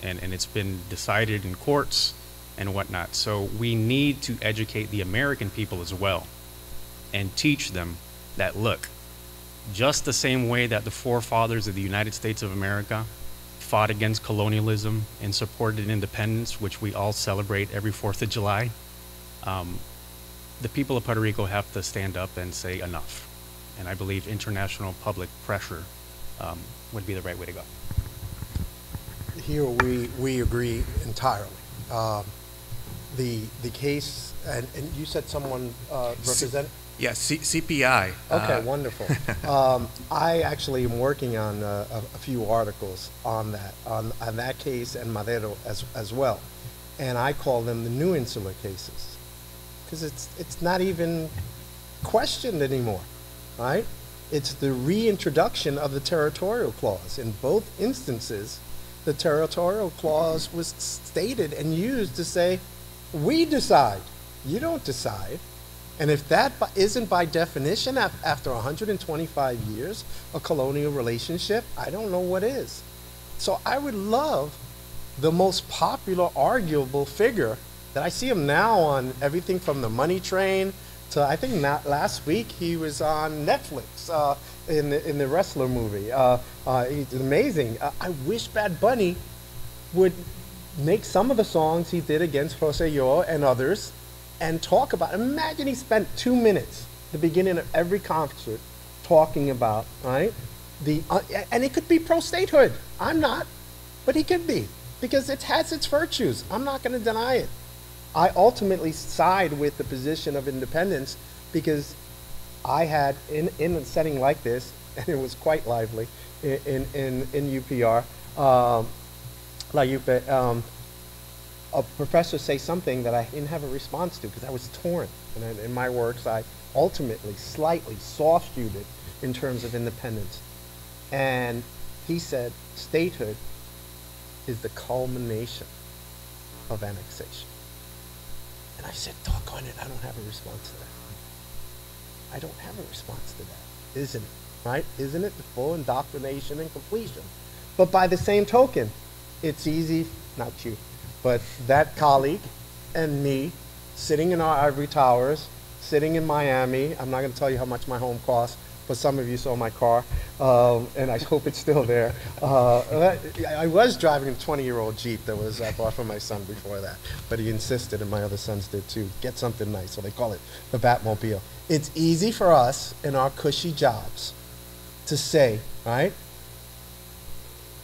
and it's been decided in courts and whatnot. So we need to educate the American people as well and teach them that, look, just the same way that the forefathers of the United States of America fought against colonialism and supported independence, which we all celebrate every 4th of July, the people of Puerto Rico have to stand up and say enough. And I believe international public pressure would be the right way to go. Here we agree entirely. The case, and you said someone represented? Yes, CPI. Okay, wonderful. I actually am working on a few articles on that case and Madero as well, and I call them the new insular cases, because it's not even questioned anymore, right? It's the reintroduction of the territorial clause. In both instances, the territorial clause was stated and used to say, we decide, you don't decide. And if that isn't by definition, after 125 years, a colonial relationship, I don't know what is. So I would love the most popular, arguable figure that I see him now on everything from the Money Train to, I think last week he was on Netflix in the wrestler movie. He's amazing. I wish Bad Bunny would make some of the songs he did against Rosselló and others and talk about, imagine he spent 2 minutes at the beginning of every concert talking about, right? And it could be pro-statehood. I'm not, but he could be, because it has its virtues. I'm not going to deny it. I ultimately side with the position of independence, because I had, in a setting like this, and it was quite lively, in UPR, La UP, a professor say something that I didn't have a response to because I was torn. And in my works, I ultimately, slightly soft-skewed it in terms of independence. And he said, statehood is the culmination of annexation. And I said, doggone it, I don't have a response to that. I don't have a response to that, isn't it? Right? Isn't it the full indoctrination and completion? But by the same token, it's easy, not you, but that colleague and me sitting in our ivory towers, sitting in Miami. I'm not going to tell you how much my home costs, but some of you saw my car, and I hope it's still there. I was driving a 20-year-old Jeep that was I bought for my son before that, but he insisted, and my other sons did too, get something nice, so they call it the Batmobile. It's easy for us in our cushy jobs to say, right,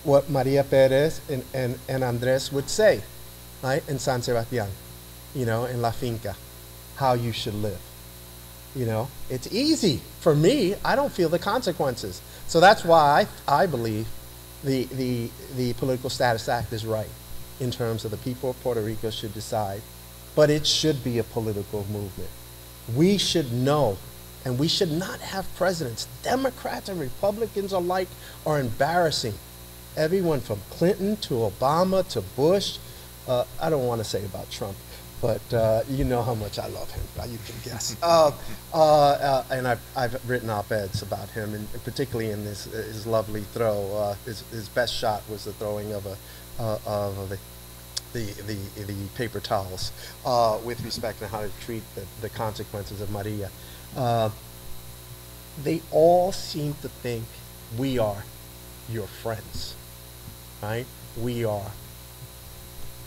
what Maria Perez and Andres would say, right, in San Sebastián, you know, in La Finca, how you should live. You know, it's easy. For me, I don't feel the consequences. So that's why I believe the Political Status Act is right in terms of the people of Puerto Rico should decide, but it should be a political movement. We should know, and we should not have presidents. Democrats and Republicans alike are embarrassing. Everyone from Clinton to Obama to Bush. I don't want to say about Trump, but you know how much I love him, you can guess. And I've written op-eds about him, and particularly in his lovely throw. His best shot was the throwing of the paper towels with respect to how to treat the consequences of Maria. They all seem to think we are your friends, right? We are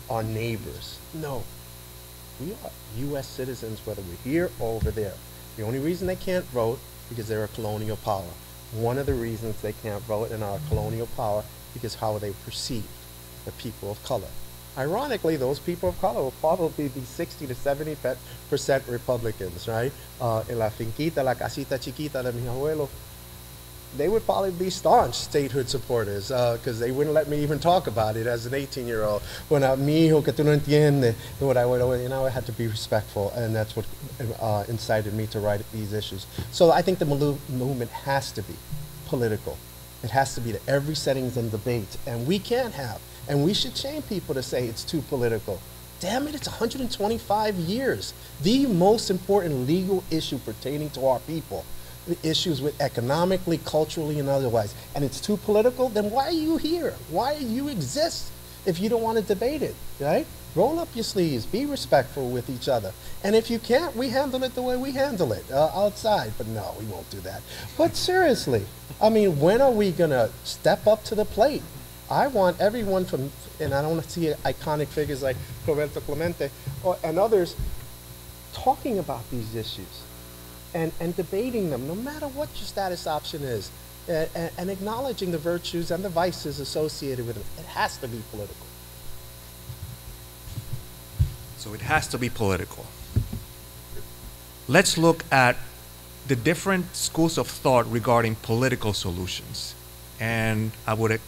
our neighbors. No, we are U.S. citizens, whether we're here or over there. The only reason they can't vote because they're a colonial power. One of the reasons they can't vote and are a colonial power because how they perceive the people of color. Ironically, those people of color will probably be 60 to 70% Republicans, right? En la finquita, la casita chiquita de mi abuelo, they would probably be staunch statehood supporters because they wouldn't let me even talk about it as an 18-year-old. When mi hijo que tú no entiendes, what I would, you know, I had to be respectful, and that's what incited me to write these issues. So I think the movement has to be political. It has to be to every settings and debate, and we can't have, and we should shame people to say it's too political. Damn it, it's 125 years. The most important legal issue pertaining to our people. The issues with economically, culturally, and otherwise, and it's too political, then why are you here? Why do you exist if you don't want to debate it, right? Roll up your sleeves, be respectful with each other. And if you can't, we handle it the way we handle it, outside. But no, we won't do that. But seriously, I mean, when are we gonna step up to the plate? I want everyone from, and I don't want to see iconic figures like Roberto Clemente and others talking about these issues. And debating them, no matter what your status option is, and acknowledging the virtues and the vices associated with it. It has to be political. So it has to be political. Let's look at the different schools of thought regarding political solutions. And I would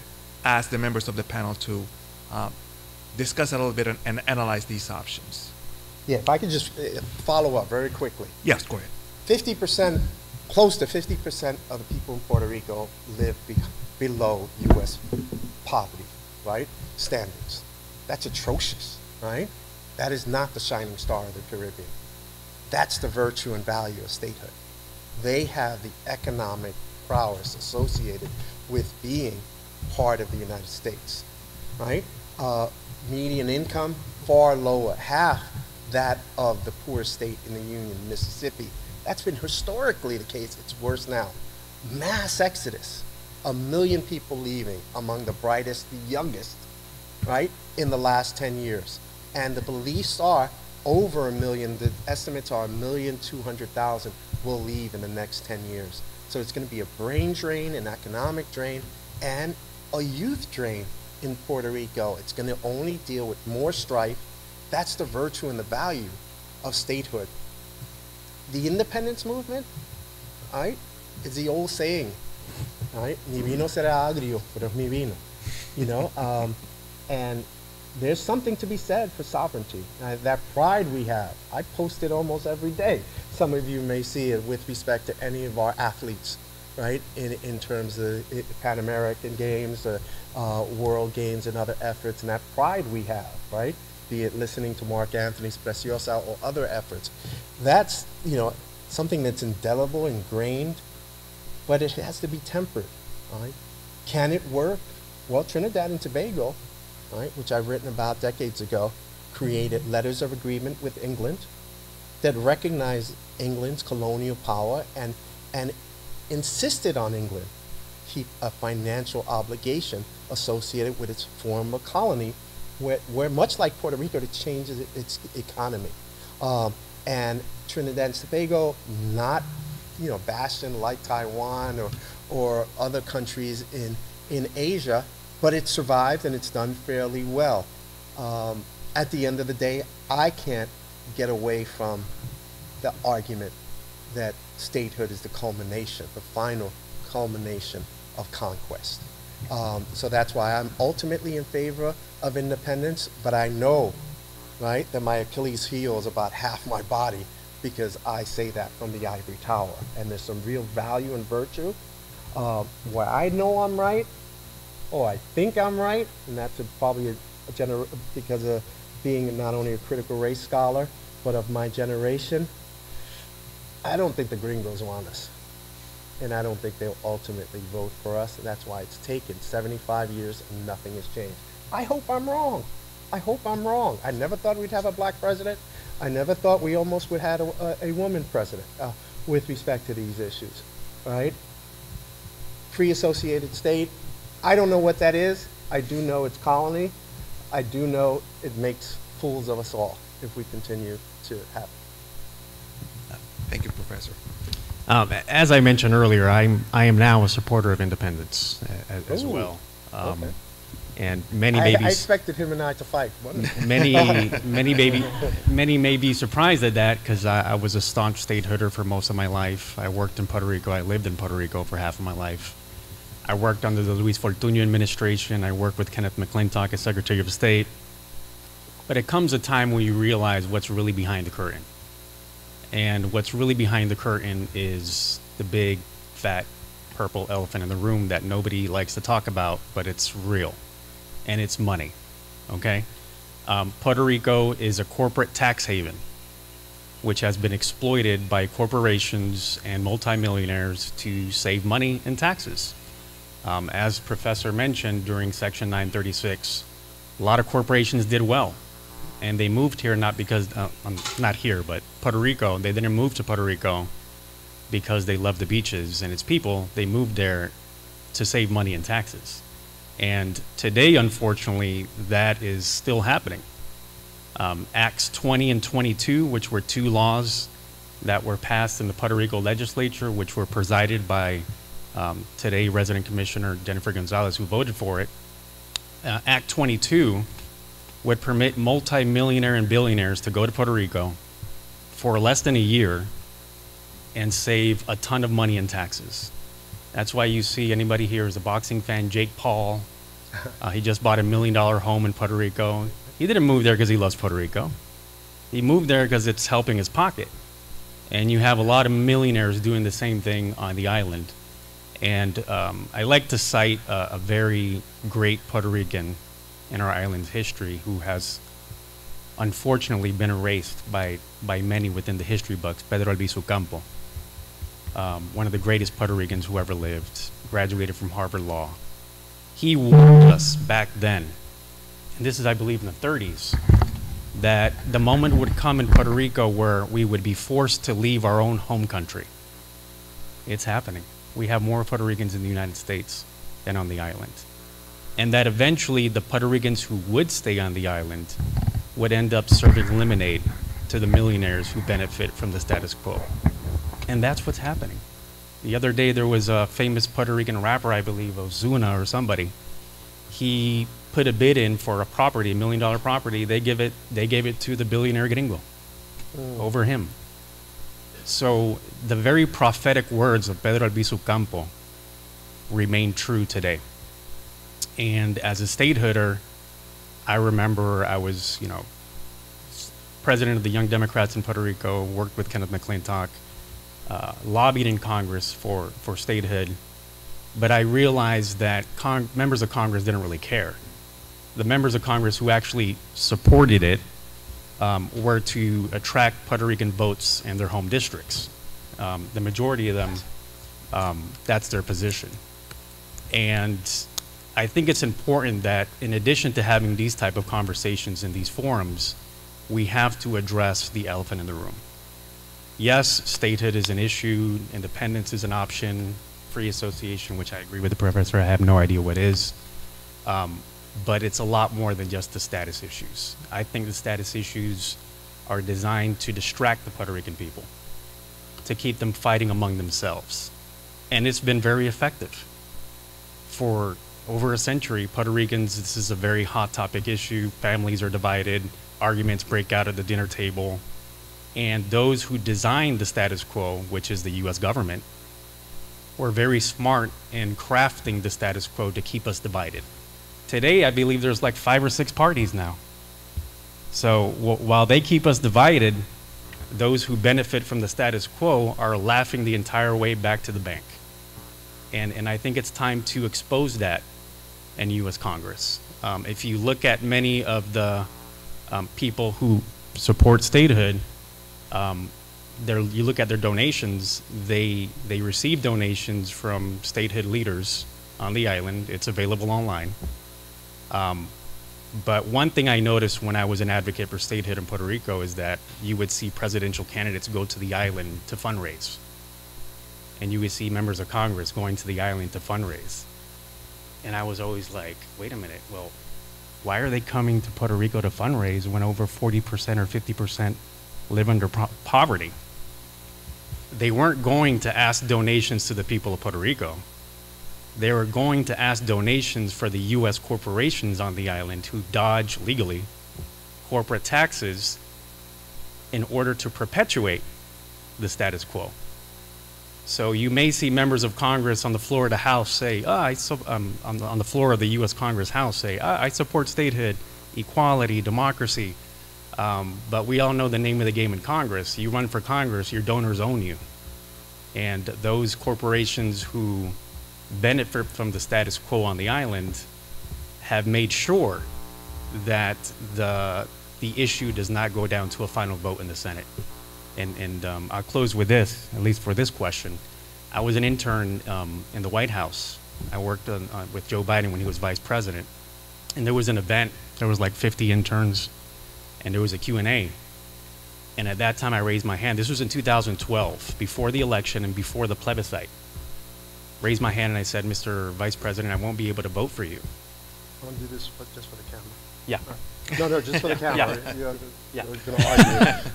ask the members of the panel to discuss a little bit and analyze these options. Yeah, if I could just follow up very quickly. Yes, go ahead. 50%, close to 50% of the people in Puerto Rico live below U.S. poverty, right? Standards. That's atrocious, right? That is not the shining star of the Caribbean. That's the virtue and value of statehood. They have the economic prowess associated with being part of the United States, right? Median income, far lower, half that of the poorest state in the Union, Mississippi. That's been historically the case. It's worse now. Mass exodus, 1 million people leaving among the brightest, the youngest, right, in the last 10 years. And the beliefs are over 1 million, the estimates are 1,200,000 will leave in the next 10 years. So it's going to be a brain drain, an economic drain, and a youth drain in Puerto Rico. It's going to only deal with more strife. That's the virtue and the value of statehood. The independence movement, all right? It's the old saying, all right? Mi vino será agrio, pero es mi vino, you know? And there's something to be said for sovereignty. That pride we have. I post it almost every day. Some of you may see it with respect to any of our athletes, right? In terms of Pan American Games, World Games, and other efforts, and that pride we have, right? Be it listening to Mark Anthony's Preciosa or other efforts. That's, you know, something that's indelible, ingrained, but it has to be tempered, right? Can it work? Well, Trinidad and Tobago, right, which I've written about decades ago, created letters of agreement with England that recognized England's colonial power and insisted on England keep a financial obligation associated with its former colony, where much like Puerto Rico, it changes its economy. And Trinidad and Tobago, not, you know, bastion like Taiwan or other countries in Asia, but it survived and it's done fairly well. At the end of the day, I can't get away from the argument that statehood is the culmination, the final culmination of conquest. So that's why I'm ultimately in favor of independence, but I know, right, that my Achilles heel is about half my body because I say that from the ivory tower. And there's some real value and virtue where I know I'm right, or I think I'm right, and that's probably because of being not only a critical race scholar, but of my generation. I don't think the gringos want us. And I don't think they'll ultimately vote for us. And that's why it's taken 75 years and nothing has changed. I hope I'm wrong. I hope I'm wrong. I never thought we'd have a black president. I never thought we almost would have a woman president with respect to these issues, right? Free associated state. I don't know what that is. I do know it's colony. I do know it makes fools of us all if we continue to have it. Thank you, Professor. As I mentioned earlier, I am now a supporter of independence as Ooh, well. okay. And many I may be expected him and I to fight. many may be surprised at that because I was a staunch statehooder for most of my life. I worked in Puerto Rico. I lived in Puerto Rico for half of my life. I worked under the Luis Fortuño administration. I worked with Kenneth McClintock as Secretary of State. But it comes a time when you realize what's really behind the curtain. And what's really behind the curtain is the big, fat, purple elephant in the room that nobody likes to talk about, but it's real. And it's money, okay? Puerto Rico is a corporate tax haven, which has been exploited by corporations and multimillionaires to save money in taxes. As Professor mentioned during Section 936, a lot of corporations did well. And they moved here not because, not here, but Puerto Rico. They didn't move to Puerto Rico because they love the beaches and its people. They moved there to save money in taxes. And today, unfortunately, that is still happening. Acts 20 and 22, which were two laws that were passed in the Puerto Rico legislature, which were presided by today resident commissioner Jennifer Gonzalez, who voted for it. Act 22 would permit multi-millionaire and billionaires to go to Puerto Rico for less than a year and save a ton of money in taxes. That's why you see anybody here is a boxing fan, Jake Paul. He just bought $1 million home in Puerto Rico. He didn't move there because he loves Puerto Rico. He moved there because it's helping his pocket. And you have a lot of millionaires doing the same thing on the island. And I like to cite a very great Puerto Rican in our island's history who has unfortunately been erased by many within the history books, Pedro Albizu Campo. One of the greatest Puerto Ricans who ever lived, graduated from Harvard Law. He warned us back then, and this is, I believe, in the 30s, that the moment would come in Puerto Rico where we would be forced to leave our own home country. It's happening. We have more Puerto Ricans in the United States than on the island. And that eventually the Puerto Ricans who would stay on the island would end up serving lemonade to the millionaires who benefit from the status quo. And that's what's happening. The other day there was a famous Puerto Rican rapper, I believe, Ozuna or somebody. He put a bid in for a property, $1 million property. They gave it to the billionaire gringo over him. So the very prophetic words of Pedro Albizu Campo remain true today. And as a statehooder, I remember I was, president of the Young Democrats in Puerto Rico, worked with Kenneth McClintock, lobbied in Congress for statehood, but I realized that members of Congress didn't really care. The members of Congress who actually supported it were to attract Puerto Rican votes in their home districts. The majority of them, that's their position. And I think it's important that in addition to having these type of conversations in these forums, we have to address the elephant in the room. Yes, statehood is an issue, independence is an option, free association, which I agree with the professor, I have no idea what is. But it's a lot more than just the status issues. I think the status issues are designed to distract the Puerto Rican people, to keep them fighting among themselves. And it's been very effective. For over a century, Puerto Ricans, this is a very hot topic issue. Families are divided, arguments break out at the dinner table. And those who designed the status quo, which is the US government, were very smart in crafting the status quo to keep us divided. Today, I believe there's like 5 or 6 parties now. So while they keep us divided, those who benefit from the status quo are laughing the entire way back to the bank. And I think it's time to expose that in US Congress. If you look at many of the people who support statehood, you look at their donations, they receive donations from statehood leaders on the island. It's available online. But one thing I noticed when I was an advocate for statehood in Puerto Rico is that you would see presidential candidates go to the island to fundraise. And you would see members of Congress going to the island to fundraise. And I was always like, wait a minute, well, why are they coming to Puerto Rico to fundraise when over 40% or 50% live under poverty? They weren't going to ask donations to the people of Puerto Rico. They were going to ask donations for the US corporations on the island who dodge legally corporate taxes in order to perpetuate the status quo. So you may see members of Congress on the floor of the House say, on the floor of the US Congress House say, I support statehood, equality, democracy. But we all know the name of the game in Congress. You run for Congress, your donors own you. And those corporations who benefit from the status quo on the island have made sure that the issue does not go down to a final vote in the Senate. And I'll close with this, at least for this question. I was an intern in the White House. I worked with Joe Biden when he was vice president. And there was an event, there was like 50 interns, and there was a Q&A. And at that time I raised my hand. This was in 2012, before the election and before the plebiscite. Raised my hand and I said, Mr. Vice President, I won't be able to vote for you. I want to do this just for the camera. Yeah. No, just for the camera. Yeah. We're going to argue.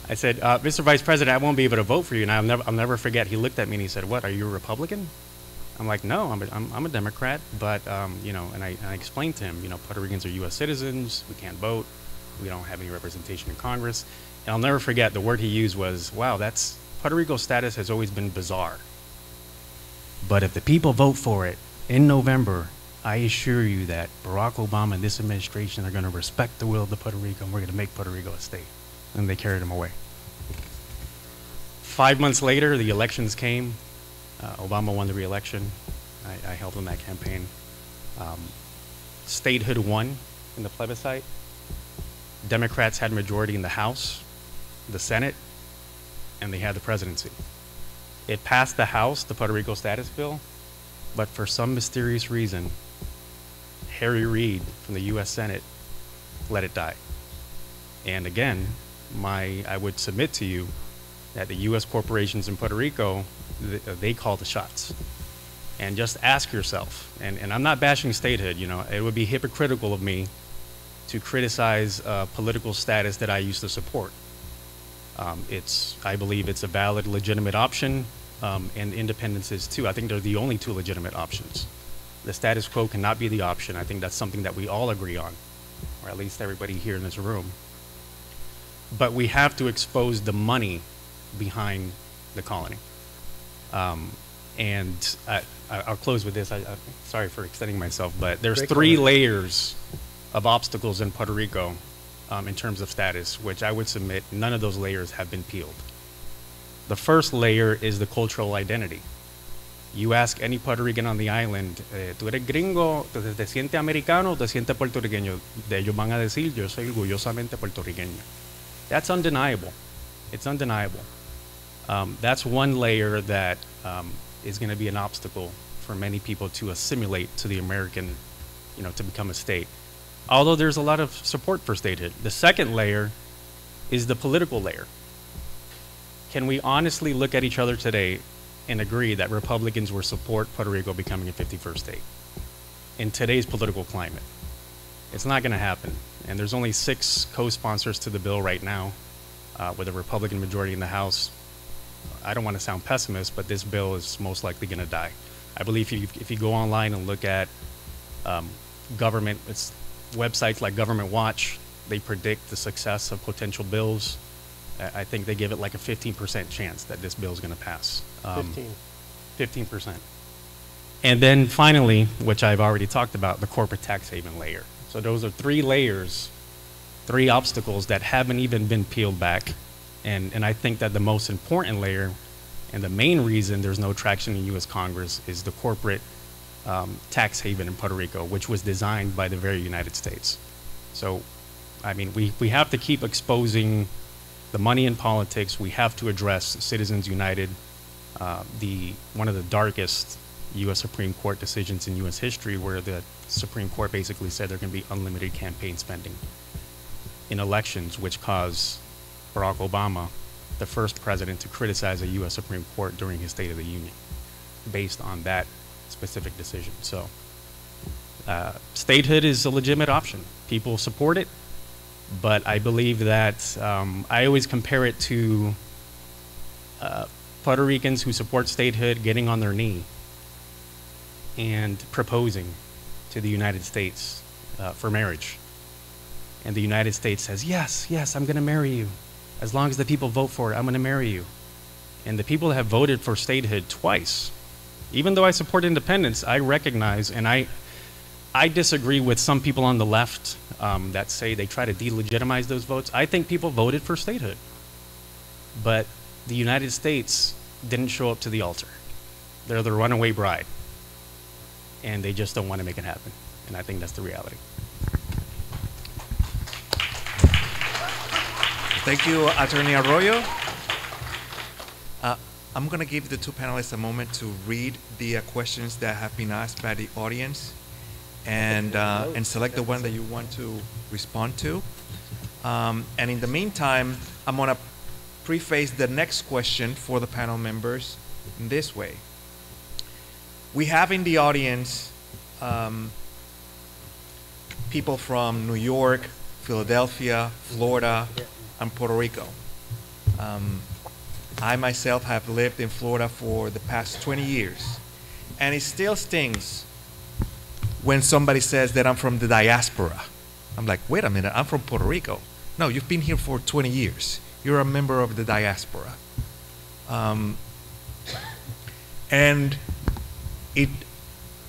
I said, Mr. Vice President, I won't be able to vote for you. And I'll never forget, he looked at me and he said, what, are you a Republican? I'm like, no, I'm a Democrat. But, and I explained to him, Puerto Ricans are US citizens, we can't vote, we don't have any representation in Congress. And I'll never forget, the word he used was, wow, Puerto Rico's status has always been bizarre. But if the people vote for it in November, I assure you that Barack Obama and this administration are going to respect the will of the Puerto Rico, and we're going to make Puerto Rico a state. And they carried him away. 5 months later, the elections came. Obama won the re-election. I helped in that campaign. Statehood won in the plebiscite. Democrats had majority in the House, the Senate, and they had the presidency. It passed the House, the Puerto Rico status bill, but for some mysterious reason, Harry Reid from the US Senate let it die. And again, I would submit to you that the US corporations in Puerto Rico, they call the shots. And just ask yourself, and I'm not bashing statehood, it would be hypocritical of me to criticize political status that I used to support. I believe it's a valid, legitimate option, and independence is too. I think they're the only 2 legitimate options. The status quo cannot be the option. I think that's something that we all agree on, or at least everybody here in this room. But we have to expose the money behind the colony. And I'll close with this. Sorry for extending myself, but there's three layers of obstacles in Puerto Rico in terms of status, which I would submit none of those layers have been peeled. The first layer is the cultural identity. You ask any Puerto Rican on the island, ¿tú eres gringo? ¿Te sientes americano o te sientes puertorriqueño? De ellos van a decir, yo soy orgullosamente puertorriqueño. That's undeniable. It's undeniable. That's one layer that is going to be an obstacle for many people to assimilate to the American, to become a state. Although there's a lot of support for statehood. The second layer is the political layer. Can we honestly look at each other today and agree that Republicans will support Puerto Rico becoming a 51st state in today's political climate? It's not going to happen. And there's only 6 co-sponsors to the bill right now, with a Republican majority in the House. I don't want to sound pessimist, but this bill is most likely going to die. I believe if you go online and look at websites like Government Watch, they predict the success of potential bills. I think they give it like a 15% chance that this bill is going to pass. 15%. And then finally, which I've already talked about, the corporate tax haven layer. So those are 3 layers, 3 obstacles that haven't even been peeled back. And I think that the most important layer and the main reason there's no traction in U.S. Congress is the corporate tax haven in Puerto Rico, which was designed by the very United States. So, I mean, we have to keep exposing the money in politics. We have to address Citizens United, one of the darkest U.S. Supreme Court decisions in U.S. history, where the Supreme Court basically said there can be unlimited campaign spending in elections, which caused Barack Obama, the first president, to criticize a U.S. Supreme Court during his State of the Union based on that specific decision. So statehood is a legitimate option. People support it, but I believe that I always compare it to Puerto Ricans who support statehood getting on their knee and proposing to the United States for marriage. And the United States says, yes, yes, I'm going to marry you. As long as the people vote for it, I'm going to marry you. And the people that have voted for statehood twice, even though I support independence, I recognize, and I disagree with some people on the left that say they try to delegitimize those votes. I think people voted for statehood. But the United States didn't show up to the altar. They're the runaway bride. And they just don't want to make it happen. And I think that's the reality. Thank you, Attorney Arroyo. I'm going to give the 2 panelists a moment to read the questions that have been asked by the audience and select the one that you want to respond to. And in the meantime, I'm going to preface the next question for the panel members in this way. We have in the audience people from New York, Philadelphia, Florida, and Puerto Rico. I myself have lived in Florida for the past 20 years, and it still stings when somebody says that I'm from the diaspora. I'm like, wait a minute, I'm from Puerto Rico. No, you've been here for 20 years. You're a member of the diaspora. And it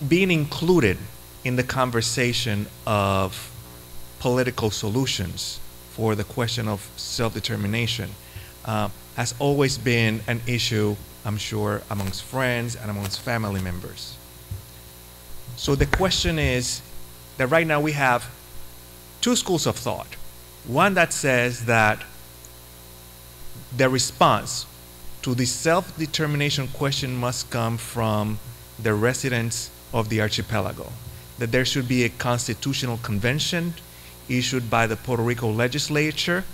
being included in the conversation of political solutions for the question of self-determination has always been an issue, I'm sure, amongst friends and amongst family members. So the question is that right now we have 2 schools of thought. One that says that the response to the self-determination question must come from the residents of the archipelago, that there should be a constitutional convention issued by the Puerto Rico legislature,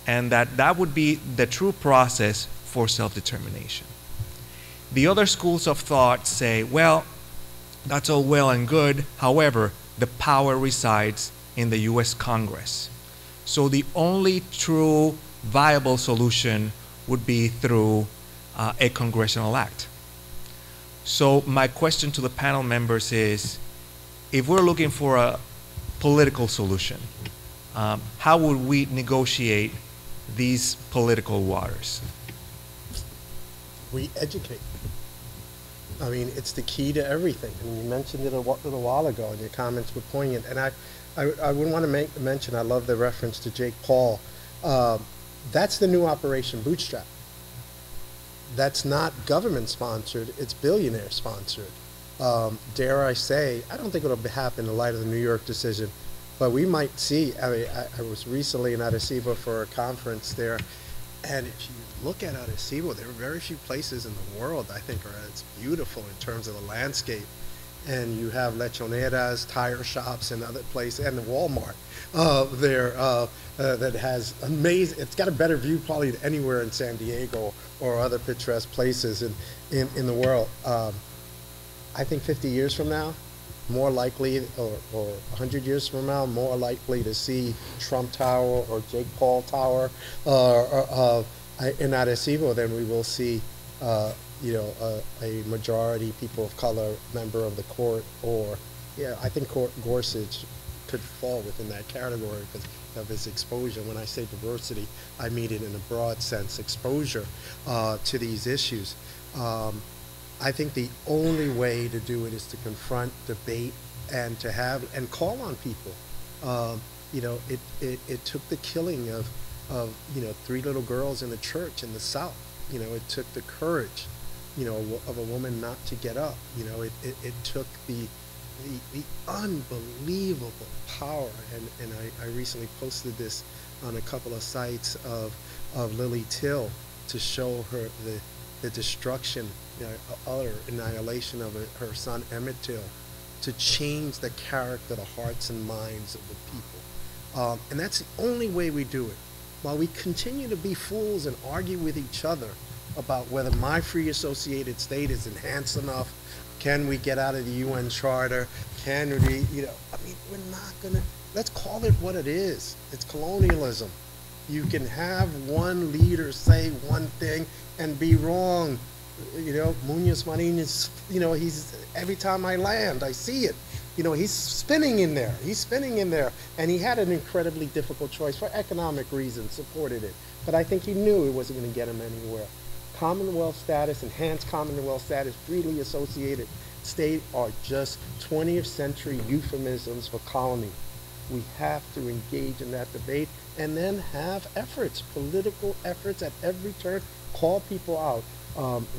and that would be the true process for self-determination. The other schools of thought say, well, that's all well and good. However, the power resides in the U.S. Congress. So the only true viable solution would be through a congressional act. So my question to the panel members is, if we're looking for a political solution, how would we negotiate these political waters? we educate. I mean, it's the key to everything. And you mentioned it a little while ago, and your comments were poignant. And I would want to mention, I love the reference to Jake Paul. That's the new Operation Bootstrap. That's not government sponsored, it's billionaire sponsored. Dare I say, I don't think it'll happen in light of the New York decision, but we might see. I mean, I was recently in Arecibo for a conference there, and if you look at Arecibo, there are very few places in the world I think are as beautiful in terms of the landscape. And you have lechoneras, tire shops, and other places, and the Walmart there that has amazing. It's got a better view probably than anywhere in San Diego or other picturesque places in the world. I think 50 years from now, more likely, or 100 years from now, more likely to see Trump Tower or Jake Paul Tower in Arecibo than we will see you know, a majority people of color member of the court, or, yeah, I think Gorsuch could fall within that category because of his exposure. When I say diversity, I mean it in a broad sense, exposure to these issues. I think the only way to do it is to confront, debate, and to have, and call on people. You know, it took the killing of, you know, 3 little girls in a church in the South. You know, it took the courage, you know, of a woman not to get up. You know, it took the unbelievable power, and I recently posted this on a couple of sites of Lily Till to show her the destruction, you know, utter annihilation of her son Emmett Till, to change the character, the hearts and minds of the people. And that's the only way we do it. While we continue to be fools and argue with each other about whether my free associated state is enhanced enough, can we get out of the UN Charter, can we, you know, I mean, we're not gonna, let's call it what it is. It's colonialism. You can have one leader say one thing and be wrong. You know, Munoz Marin is, you know, he's, every time I land, I see it. You know, he's spinning in there. He's spinning in there. And he had an incredibly difficult choice for economic reasons, supported it. But I think he knew it wasn't going to get him anywhere. Commonwealth status, enhanced Commonwealth status, freely associated state are just 20th century euphemisms for colony. We have to engage in that debate and then have efforts, political efforts at every turn, call people out,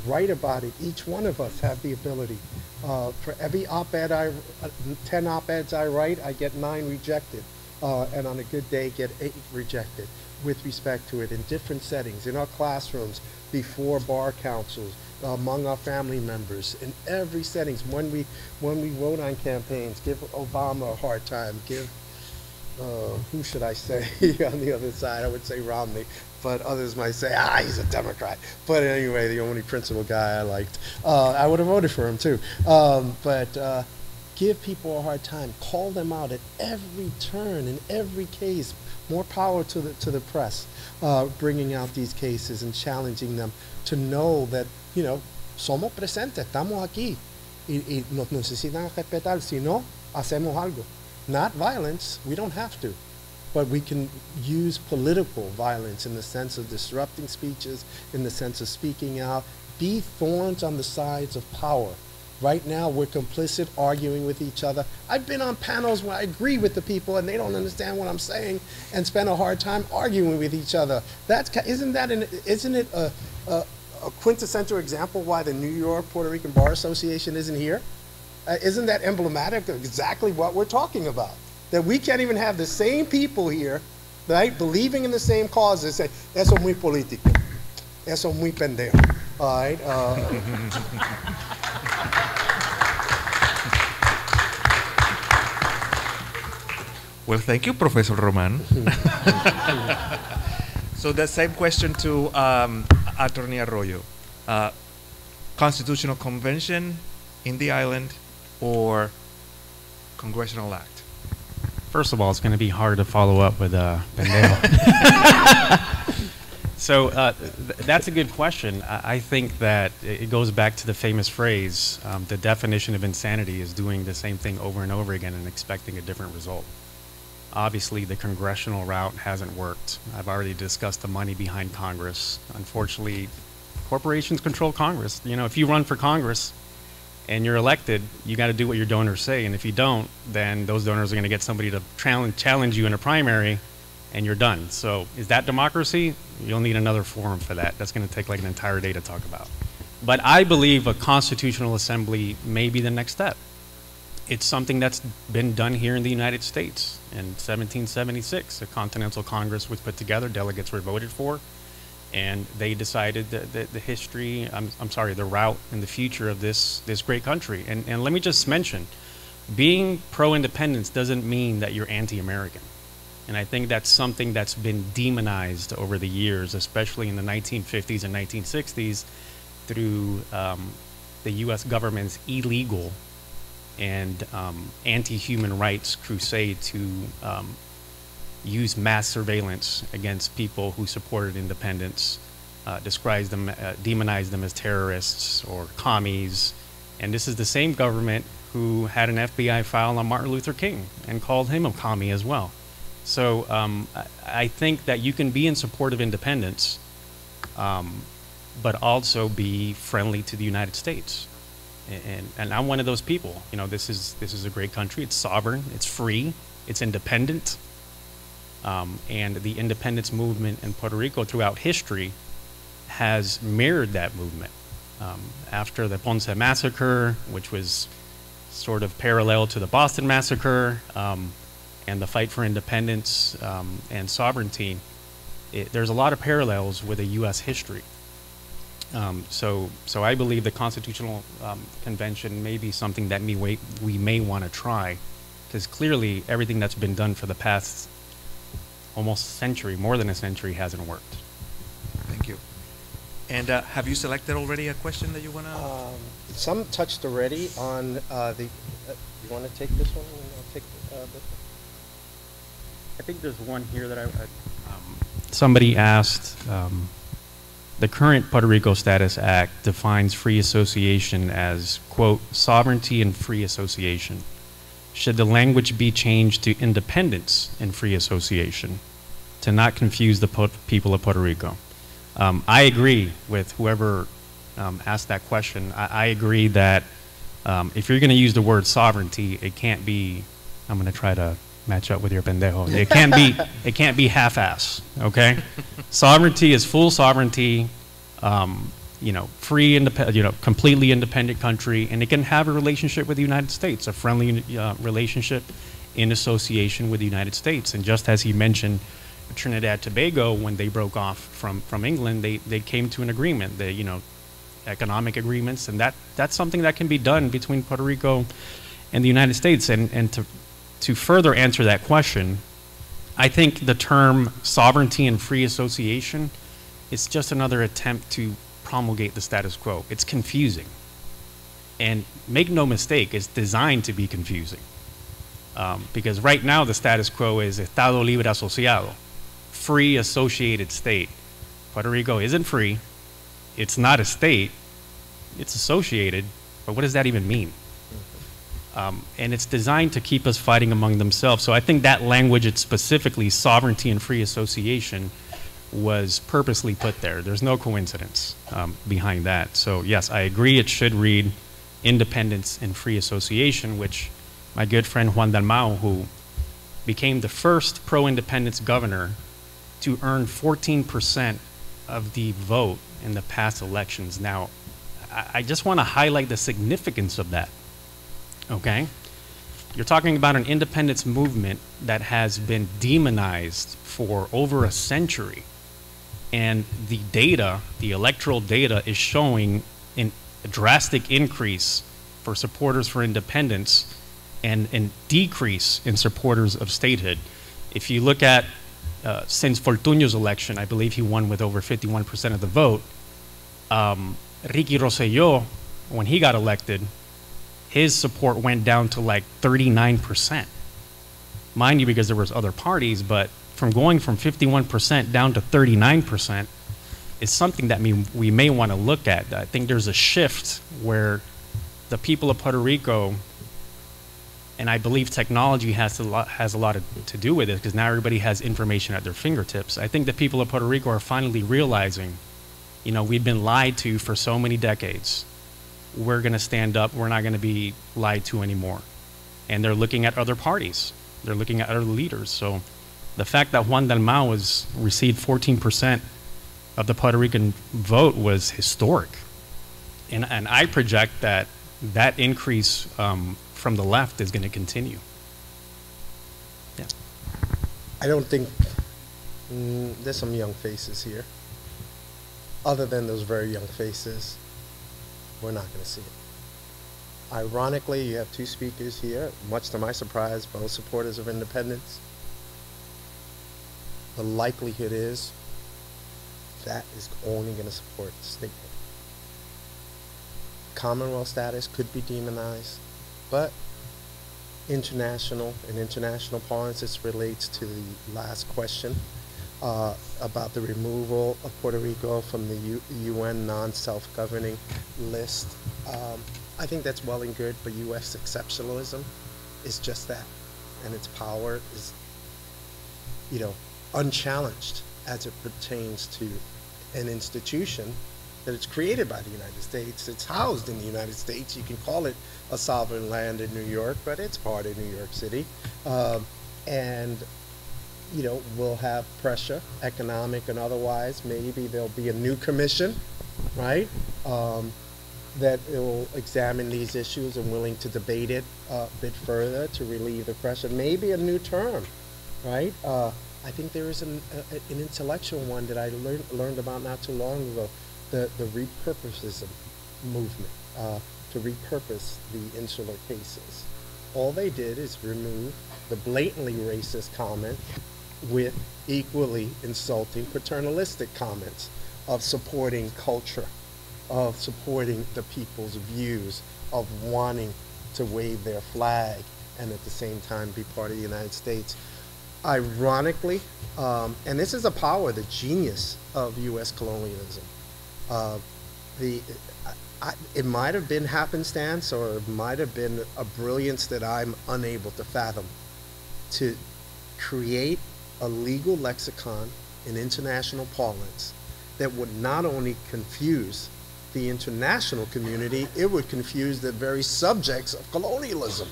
write about it. Each one of us have the ability. For every op-ed 10 op-eds I write, I get 9 rejected. And on a good day, get 8 rejected with respect to it in different settings, in our classrooms, before bar councils, among our family members, in every settings. When we vote on campaigns, give Obama a hard time, give, who should I say on the other side? I would say Romney, but others might say, he's a Democrat. But anyway, the only principal guy I liked. I would have voted for him too. But give people a hard time, call them out at every turn, in every case. More power to the press, bringing out these cases and challenging them to know that, you know, somos presentes, estamos aquí, y nos necesitan respetar, si no, hacemos algo. Not violence, we don't have to, but we can use political violence in the sense of disrupting speeches, in the sense of speaking out, be thorns on the sides of power. Right now, we're complicit, arguing with each other. I've been on panels where I agree with the people and they don't understand what I'm saying and spend a hard time arguing with each other. Isn't it a quintessential example why the New York Puerto Rican Bar Association isn't here? Isn't that emblematic of exactly what we're talking about? That we can't even have the same people here, right, believing in the same causes, say, eso muy político, eso muy pendejo, all right? Well, thank you, Professor Roman. So the same question to Attorney Arroyo. Constitutional Convention in the island or Congressional Act? First of all, it's going to be hard to follow up with pendejo. So that's a good question. I think that it goes back to the famous phrase, the definition of insanity is doing the same thing over and over again and expecting a different result. Obviously, the congressional route hasn't worked. I've already discussed the money behind Congress. Unfortunately, corporations control Congress. You know, if you run for Congress and you're elected, you got to do what your donors say. And if you don't, then those donors are going to get somebody to challenge you in a primary, and you're done. So is that democracy? You'll need another forum for that. That's going to take like an entire day to talk about. But I believe a constitutional assembly may be the next step. It's something that's been done here in the United States. In 1776, a Continental Congress was put together, delegates were voted for, and they decided the history, the route and the future of this great country. And let me just mention, being pro-independence doesn't mean that you're anti-American. And I think that's something that's been demonized over the years, especially in the 1950s and 1960s, through the U.S. government's illegal and anti-human rights crusade to use mass surveillance against people who supported independence, demonized them as terrorists or commies. And this is the same government who had an FBI file on Martin Luther King and called him a commie as well. So I think that you can be in support of independence, but also be friendly to the United States. And I'm one of those people. You know, this is a great country. It's sovereign. It's free. It's independent. And the independence movement in Puerto Rico throughout history has mirrored that movement. After the Ponce Massacre, which was sort of parallel to the Boston Massacre, and the fight for independence and sovereignty, there's a lot of parallels with a U.S. history. So I believe the Constitutional Convention may be something that we may want to try, because clearly everything that's been done for the past almost century, more than a century, hasn't worked. Thank you. And have you selected already a question that you want to? Some touched already on you want to take this one? I'll take this one. I think there's one here that somebody asked, the current Puerto Rico Status Act defines free association as, quote, sovereignty and free association. Should the language be changed to independence and free association to not confuse the people of Puerto Rico? I agree with whoever asked that question. I agree that if you're going to use the word sovereignty, it can't be, I'm going to try to match up with your pendejo. It can't be half-ass, okay? Sovereignty is full sovereignty, you know, free, completely independent country, and it can have a relationship with the United States, a friendly relationship in association with the United States. And just as he mentioned, Trinidad Tobago, when they broke off from England, they came to an agreement, economic agreements, and that's something that can be done between Puerto Rico and the United States. And to further answer that question, I think the term sovereignty and free association is just another attempt to promulgate the status quo. It's confusing. And make no mistake, it's designed to be confusing. Because right now the status quo is Estado Libre Asociado, free associated state. Puerto Rico isn't free, it's not a state, it's associated, but what does that even mean? And it's designed to keep us fighting among themselves. So I think that language, it's specifically sovereignty and free association, was purposely put there. There's no coincidence behind that. So yes, I agree it should read independence and free association, which my good friend Juan Dalmau, who became the first pro-independence governor to earn 14% of the vote in the past elections. Now, I just want to highlight the significance of that. Okay, you're talking about an independence movement that has been demonized for over a century, and the data, the electoral data, is showing a drastic increase for supporters for independence and decrease in supporters of statehood. If you look at since Fortuño's election, I believe he won with over 51% of the vote. Ricky Rosselló, when he got elected, his support went down to like 39%. Mind you, because there was other parties, but from going from 51% down to 39% is something that we may want to look at. I think there's a shift where the people of Puerto Rico, and I believe technology has a lot to do with it, because now everybody has information at their fingertips. I think the people of Puerto Rico are finally realizing You know, we've been lied to for so many decades. We're going to stand up. We're not going to be lied to anymore. And they're looking at other parties. They're looking at other leaders. So the fact that Juan Dalmau received 14% of the Puerto Rican vote was historic. And I project that that increase from the left is going to continue. Yeah. I don't think there's some young faces here. Other than those very young faces, we're not going to see it. Ironically, you have two speakers here, much to my surprise, both supporters of independence. The likelihood is that is only going to support statehood. Commonwealth status could be demonized, but in international parlance, this relates to the last question about the removal of Puerto Rico from the UN non-self-governing list. I think that's well and good, but U.S. exceptionalism is just that, and its power is, you know, unchallenged as it pertains to an institution that it's created by the United States. It's housed in the United States. You can call it a sovereign land in New York, but it's part of New York City. And, you know, we'll have pressure, economic and otherwise. Maybe there'll be a new commission, right, that will examine these issues and willing to debate it a bit further to relieve the pressure. Maybe a new term, right? I think there is an intellectual one that I learned about not too long ago, the repurposism movement, to repurpose the insular cases. All they did is remove the blatantly racist comment with equally insulting paternalistic comments of supporting culture, of supporting the people's views, of wanting to wave their flag and at the same time be part of the United States. Ironically, and this is a power, the genius of U.S. colonialism. It might have been happenstance, or it might have been a brilliance that I'm unable to fathom, to create a legal lexicon in international parlance that would not only confuse the international community, it would confuse the very subjects of colonialism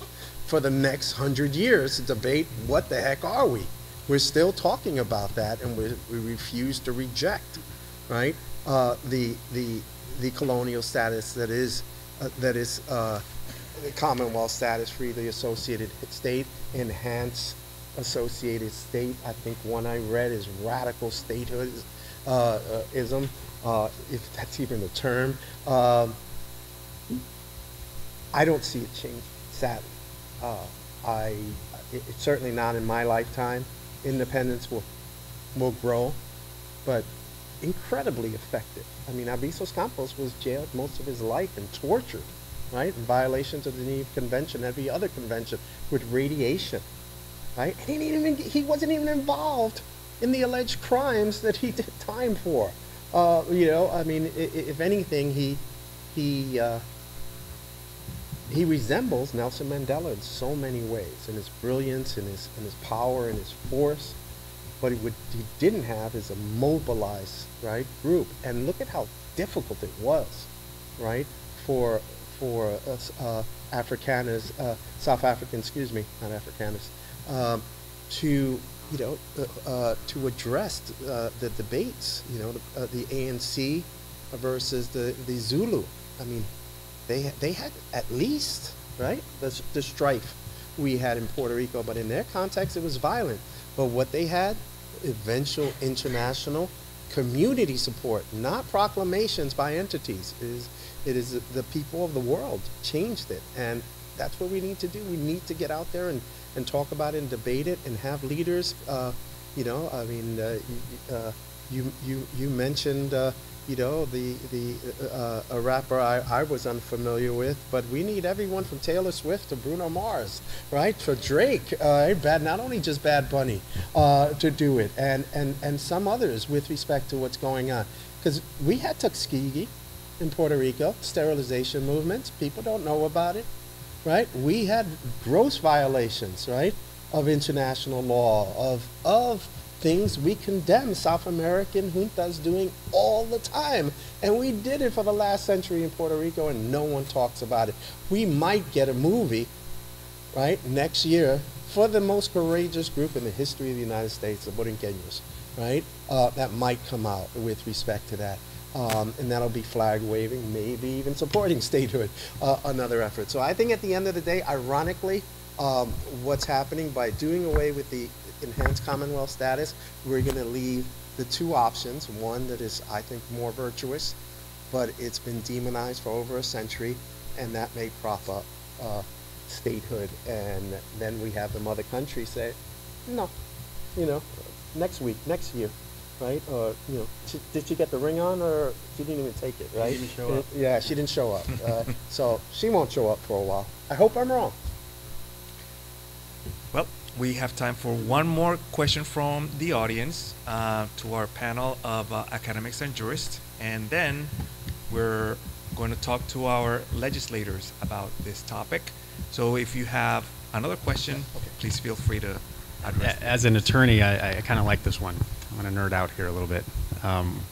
for the next 100 years to debate what the heck are we. We're still talking about that, and we refuse to reject, right? The colonial status that is Commonwealth status, freely associated state, enhanced associated state. I think one I read is radical statehood ism, if that's even a term. I don't see it changing, sadly. It's certainly not in my lifetime. Independence will grow, but incredibly effective. I mean, Avisos Campos was jailed most of his life and tortured, right, in violations of the Geneva Convention, every other convention, with radiation, right? And he wasn't even involved in the alleged crimes that he did time for. You know, I mean, if anything, he resembles Nelson Mandela in so many ways, in his brilliance, in his power, in his force. But he didn't have is a mobilized, right, group. And look at how difficult it was, right, for Afrikaners, South African, excuse me, not Afrikaners, to, you know, to address the debates, you know, the ANC versus the Zulu. I mean, they had at least, right, the strife we had in Puerto Rico, but in their context it was violent. But what they had, eventual international community support, not proclamations by entities. It is the people of the world changed it, and that's what we need to do. We need to get out there and talk about it and debate it and have leaders. You know, I mean, you mentioned you know, a rapper I was unfamiliar with, but we need everyone from Taylor Swift to Bruno Mars, right? For Drake, not only just Bad Bunny, to do it, and some others with respect to what's going on. Because we had Tuskegee in Puerto Rico, sterilization movements, people don't know about it, right? We had gross violations, right, of international law, of things we condemn South American juntas doing all the time. And we did it for the last century in Puerto Rico, and no one talks about it. We might get a movie, right, next year for the most courageous group in the history of the United States, the Borinqueños, right, that might come out with respect to that. And that'll be flag waving, maybe even supporting statehood, another effort. So I think at the end of the day, ironically, what's happening by doing away with the enhanced Commonwealth status, we're going to leave the two options, one that is, I think, more virtuous, but it's been demonized for over a century, and that may prop up statehood. And then we have the mother country say, no, you know, next week, next year, right? Or, you know, did she get the ring on, or she didn't even take it, right? She didn't show up. Yeah, she didn't show up. So she won't show up for a while. I hope I'm wrong. Well, we have time for one more question from the audience to our panel of academics and jurists, and then we're going to talk to our legislators about this topic. So if you have another question, please feel free to address it. As an attorney, I kind of like this one. I'm going to nerd out here a little bit.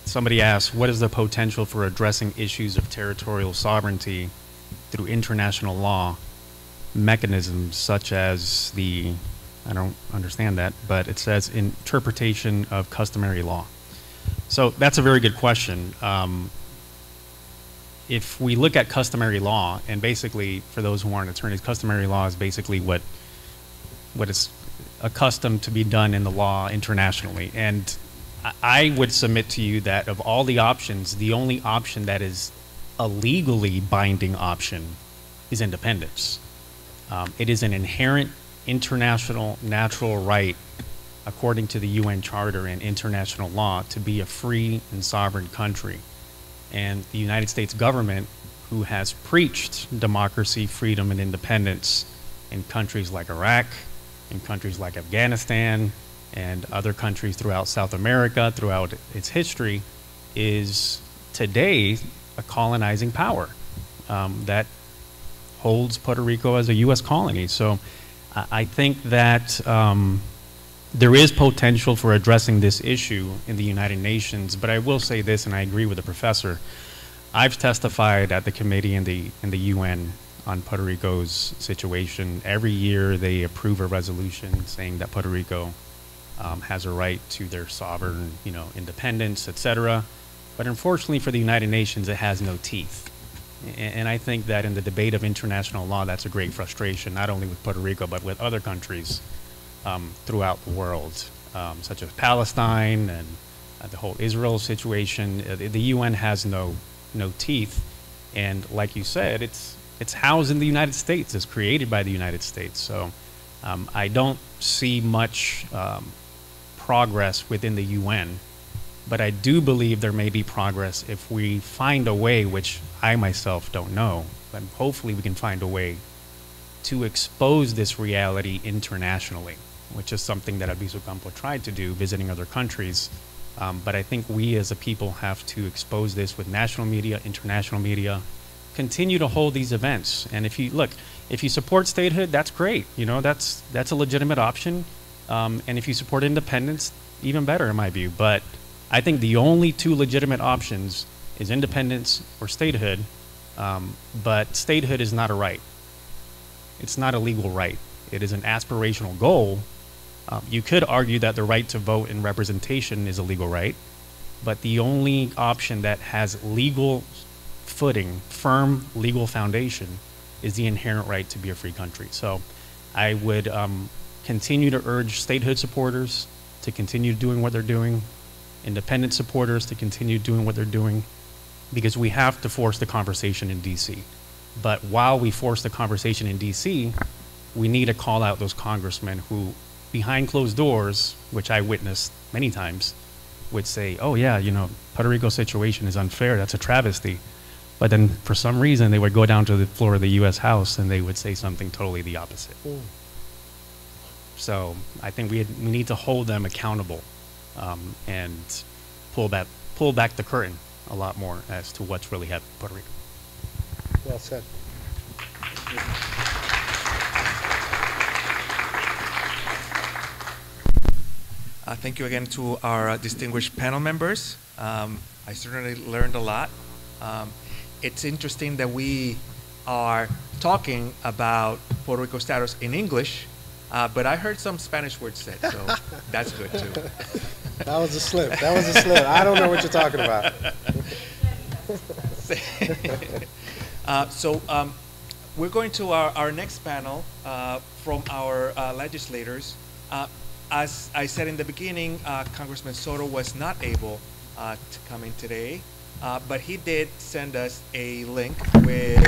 Somebody asked, what is the potential for addressing issues of territorial sovereignty through international law mechanisms such as the, I don't understand that, but it says interpretation of customary law. So that's a very good question. If we look at customary law, and basically, for those who aren't attorneys, customary law is basically what is accustomed to be done in the law internationally. And I would submit to you that of all the options, the only option that is a legally binding option is independence. It is an inherent international natural right, according to the UN Charter and international law, to be a free and sovereign country. And the United States government, who has preached democracy, freedom, and independence in countries like Iraq, in countries like Afghanistan, and other countries throughout South America, throughout its history, is today a colonizing power that holds Puerto Rico as a U.S. colony. So I think that there is potential for addressing this issue in the United Nations, but I will say this, and I agree with the professor. I've testified at the committee in the UN on Puerto Rico's situation. Every year they approve a resolution saying that Puerto Rico has a right to their sovereign, independence, etc. But unfortunately for the United Nations, it has no teeth. And I think that in the debate of international law, that's a great frustration, not only with Puerto Rico, but with other countries throughout the world, such as Palestine and the whole Israel situation. The UN has no teeth, and like you said, it's housed in the United States. It's created by the United States. So I don't see much progress within the UN, but I do believe there may be progress if we find a way, which I myself don't know, but hopefully we can find a way to expose this reality internationally, which is something that Abiso Campo tried to do, visiting other countries. But I think we as a people have to expose this with national media, international media, continue to hold these events. And if you support statehood, that's great. That's a legitimate option. And if you support independence, even better in my view. But I think the only two legitimate options is independence or statehood. But statehood is not a right. It's not a legal right. It is an aspirational goal. You could argue that the right to vote and representation is a legal right, but the only option that has legal footing, firm legal foundation, is the inherent right to be a free country. So I would continue to urge statehood supporters to continue doing what they're doing, independent supporters to continue doing what they're doing, because we have to force the conversation in DC. But while we force the conversation in DC, we need to call out those congressmen who, behind closed doors, which I witnessed many times, would say, oh yeah, Puerto Rico's situation is unfair, that's a travesty. But then for some reason they would go down to the floor of the US House and they would say something totally the opposite. So I think we need to hold them accountable and pull back the curtain a lot more as to what's really happening in Puerto Rico. Well said. Thank you again to our distinguished panel members. I certainly learned a lot. It's interesting that we are talking about Puerto Rico status in English, but I heard some Spanish words said, so that's good too. That was a slip. That was a slip. I don't know what you're talking about. We're going to our next panel from our legislators. As I said in the beginning, Congressman Soto was not able to come in today, but he did send us a link with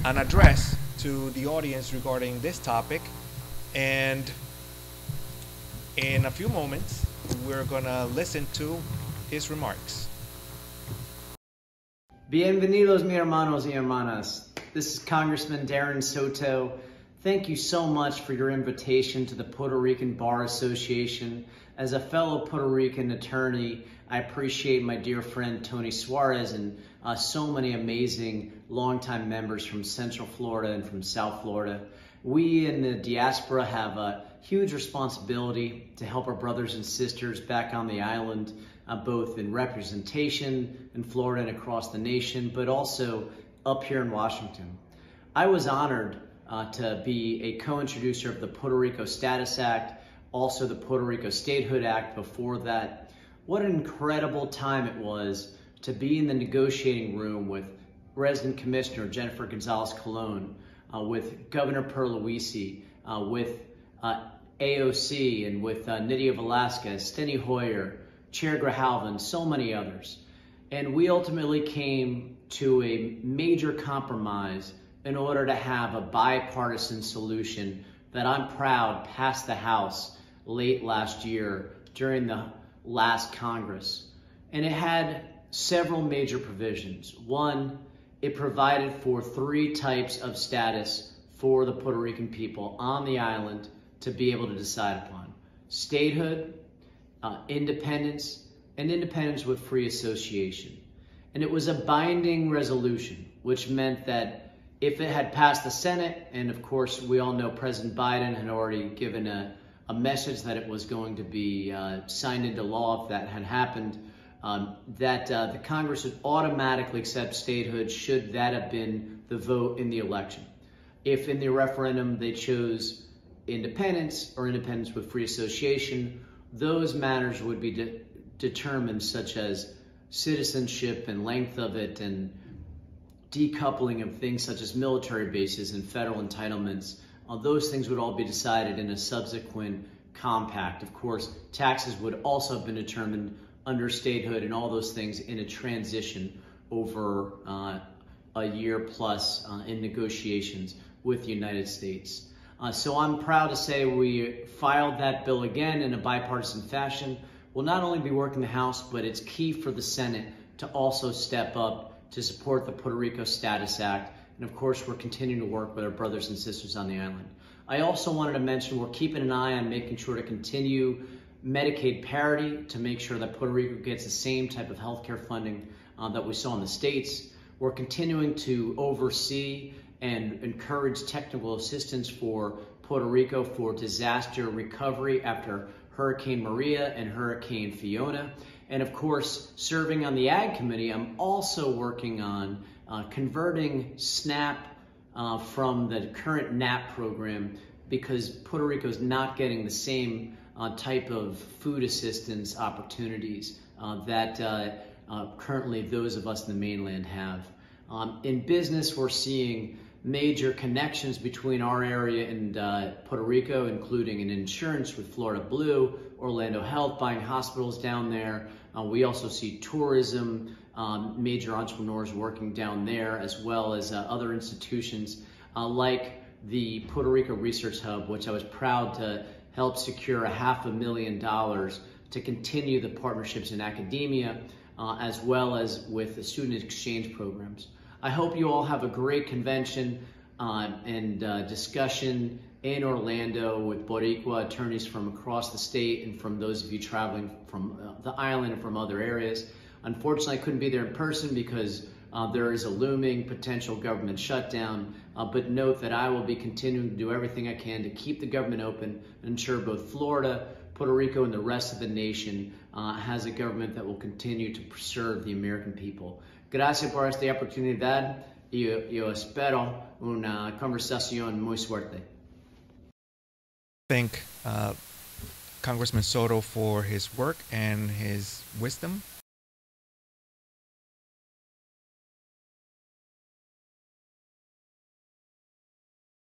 an address to the audience regarding this topic. And in a few moments, we're going to listen to his remarks. Bienvenidos, mi hermanos y hermanas. This is Congressman Darren Soto. Thank you so much for your invitation to the Puerto Rican Bar Association. As a fellow Puerto Rican attorney, I appreciate my dear friend Tony Suarez and so many amazing longtime members from Central Florida and from South Florida. We in the diaspora have a huge responsibility to help our brothers and sisters back on the island, both in representation in Florida and across the nation, but also up here in Washington. I was honored to be a co-introducer of the Puerto Rico Status Act, also the Puerto Rico Statehood Act before that. What an incredible time it was to be in the negotiating room with Resident Commissioner Jennifer Gonzalez-Colon, with Governor Perluisi, with AOC, and with Nydia Velasquez, Steny Hoyer, Chair Grijalva, so many others. And we ultimately came to a major compromise in order to have a bipartisan solution that I'm proud passed the House late last year during the last Congress. And it had several major provisions. One, it provided for 3 types of status for the Puerto Rican people on the island to be able to decide upon: statehood, independence, and independence with free association. And it was a binding resolution, which meant that if it had passed the Senate, and of course we all know President Biden had already given a message that it was going to be signed into law if that had happened, that the Congress would automatically accept statehood should that have been the vote in the election. If in the referendum they chose independence or independence with free association, those matters would be determined, such as citizenship and length of it, and decoupling of things such as military bases and federal entitlements. Those things would all be decided in a subsequent compact. Of course, taxes would also have been determined under statehood and all those things in a transition over a year plus in negotiations with the United States. So I'm proud to say we filed that bill again in a bipartisan fashion. We'll not only be working the House, but it's key for the Senate to also step up to support the Puerto Rico Status Act. And of course, we're continuing to work with our brothers and sisters on the island. I also wanted to mention we're keeping an eye on making sure to continue Medicaid parity to make sure that Puerto Rico gets the same type of healthcare funding that we saw in the States. We're continuing to oversee and encourage technical assistance for Puerto Rico for disaster recovery after Hurricane Maria and Hurricane Fiona. And of course, serving on the Ag Committee, I'm also working on converting SNAP from the current NAP program, because Puerto Rico is not getting the same type of food assistance opportunities that currently those of us in the mainland have. In business, we're seeing major connections between our area and Puerto Rico, including an insurance with Florida Blue, Orlando Health buying hospitals down there. We also see tourism, major entrepreneurs working down there, as well as other institutions like the Puerto Rico Research Hub, which I was proud to help secure $500,000 to continue the partnerships in academia, as well as with the student exchange programs. I hope you all have a great convention and discussion in Orlando with Boricua attorneys from across the state and from those of you traveling from the island and from other areas. Unfortunately, I couldn't be there in person because there is a looming potential government shutdown, but note that I will be continuing to do everything I can to keep the government open and ensure both Florida, Puerto Rico and the rest of the nation has a government that will continue to preserve the American people. Gracias por esta oportunidad y yo espero una conversación muy suerte. Thank Congressman Soto for his work and his wisdom.